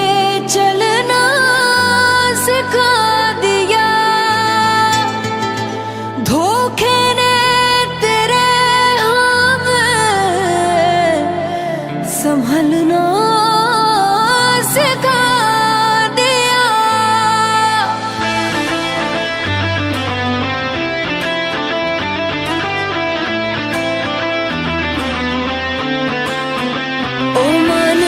F: चलना सिखा दिया, धोखे ने तेरे हमें संभलना सिखा दिया। ओ मन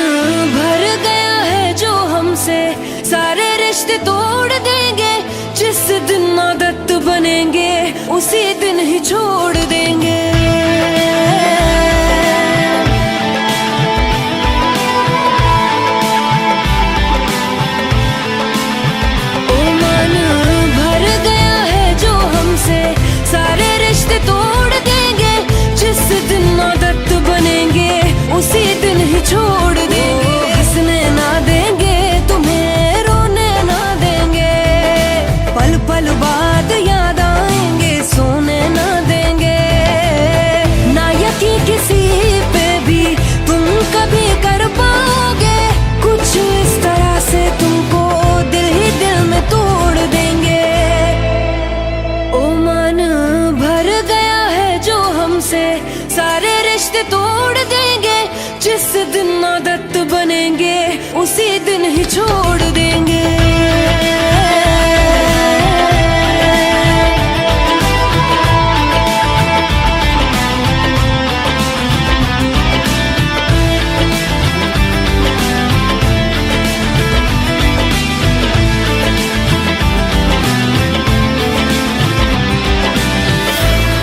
F: भर गया है जो हमसे, सारे रिश्ते तोड़ देंगे। जिस दिन आदत बनेंगे उसी दिन ही छोड़ देंगे। ओ मन भर गया है जो हमसे, सारे रिश्ते तोड़ देंगे। जिस दिन आदत बनेंगे उसी दिन ही छोड़ देंगे। हंसने ना देंगे तुम्हें, रोने ना देंगे, पल पल बाद याद आएंगे, सोने ना देंगे। ना यकीन किसी पे भी तुम कभी कर पाओगे, कुछ इस तरह से तुमको दिल ही दिल में तोड़ देंगे। ओ मन भर गया है जो हमसे, सारे रिश्ते तोड़ देंगे। जिस दिन आदत बनेंगे उसी दिन ही छोड़ देंगे।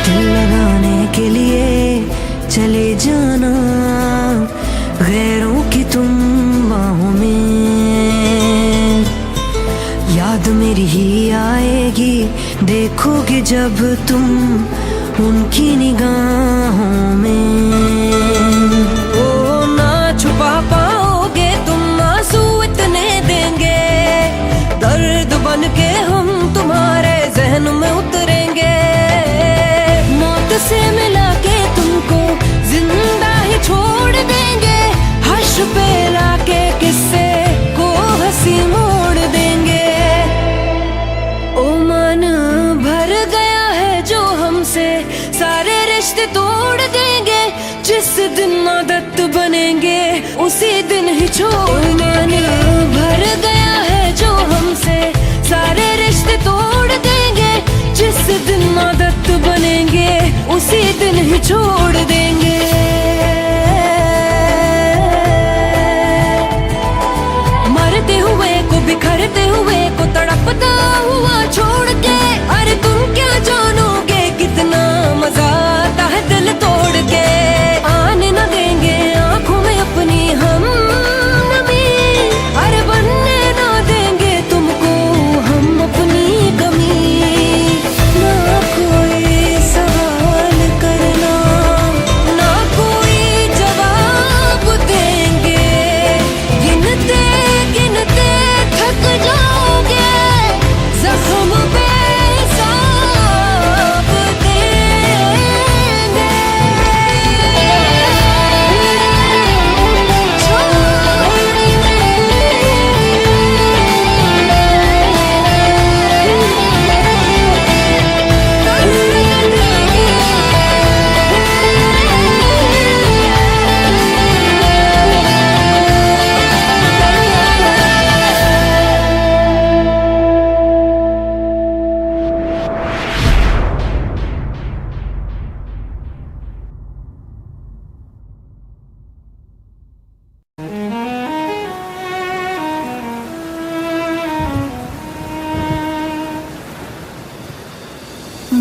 F: दिल लगाने के लिए चले जाना गैरों की तुम बाहों में, याद मेरी ही आएगी देखोगे जब तुम उनकी निगाहों में। ओ ना छुपा पाओगे तुम आंसू इतने देंगे, दर्द बन के हम तुम्हारे जहन में उतरेंगे। मौत से मिला के तुमको जिंदा ही छोड़ देंगे, हर्ष पे लाके किस्से को हंसी मोड़ देंगे। ओ मन भर गया है जो हमसे, सारे रिश्ते तोड़ देंगे। जिस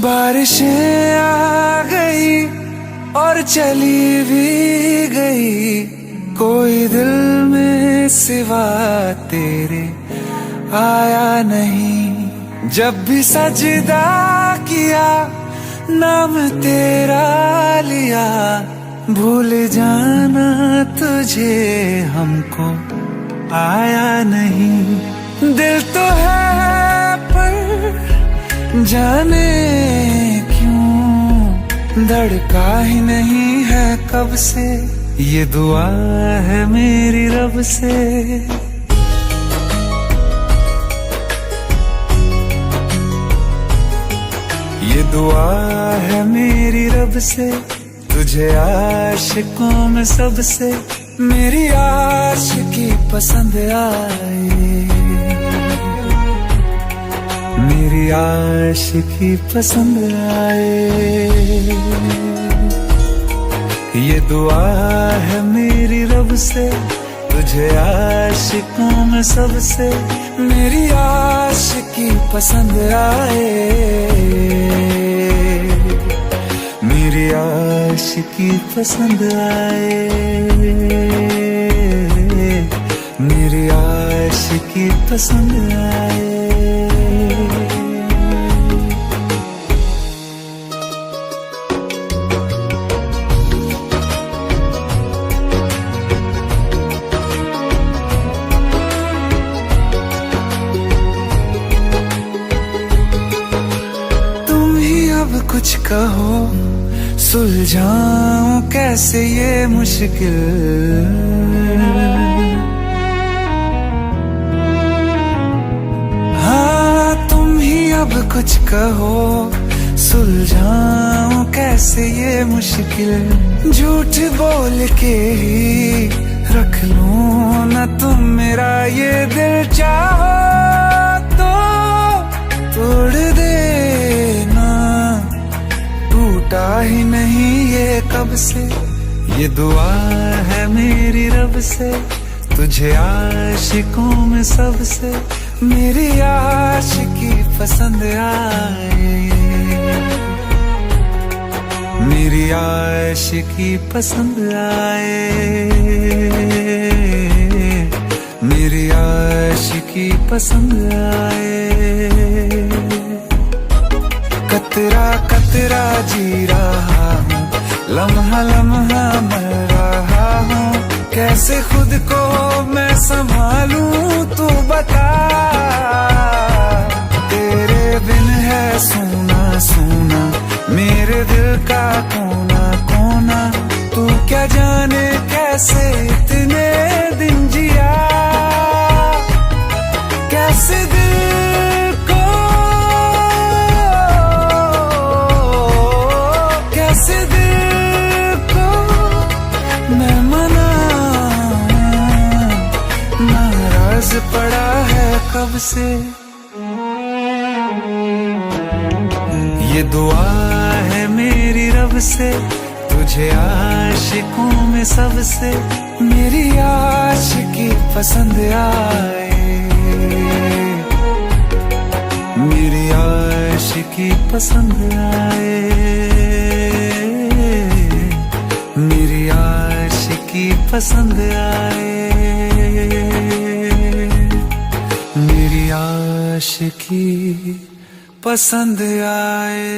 B: बारिशें आ गई और चली भी गई, कोई दिल में सिवा तेरे आया नहीं। जब भी सजदा किया नाम तेरा लिया, भूल जाना तुझे हमको आया नहीं। दिल तो है पर जाने क्यों धड़का ही नहीं है कब से, ये दुआ है मेरी रब से। ये दुआ है मेरी रब से, तुझे आशिकों में सबसे मेरी आशिकी पसंद आए, मेरी आशिकी पसंद आए। ये दुआ है मेरी रब से, तुझे आशिकों में सबसे मेरी आशिकी पसंद आए, मेरी आशिकी पसंद आए, मेरी आशिकी पसंद आए। कुछ कहो सुलझाऊं कैसे ये मुश्किल, हाँ तुम ही अब कुछ कहो सुलझाऊं कैसे ये मुश्किल। झूठ बोल के ही रख लूं ना तुम मेरा ये दिल, चाहो तो तोड़ देना, टूटा ही नहीं ये कब से। ये दुआ है मेरी रब से, तुझे आशिकों में सबसे मेरी आशिकी पसंद आए, मेरी आशिकी पसंद आए, मेरी आशिकी पसंद आए। कतरा कतरा जी रहा हूँ, लम्हा लम्हा मर रहा हूँ, कैसे खुद को मैं संभालूं तू बता। तेरे बिन है सूना सूना मेरे दिल का कोना कोना, तू क्या जाने कैसे इतने दिन जिया, कैसे दिल को कैसे दिल को मैं मनाऊं, नाराज पड़ा है कब से। ये दुआ है मेरी रब से, तुझे आशिकों में सबसे मेरी आशिकी पसंद आए, मेरी आशिकी पसंद आए, मेरी आशिकी पसंद आए, मेरी आशिकी पसंद आए।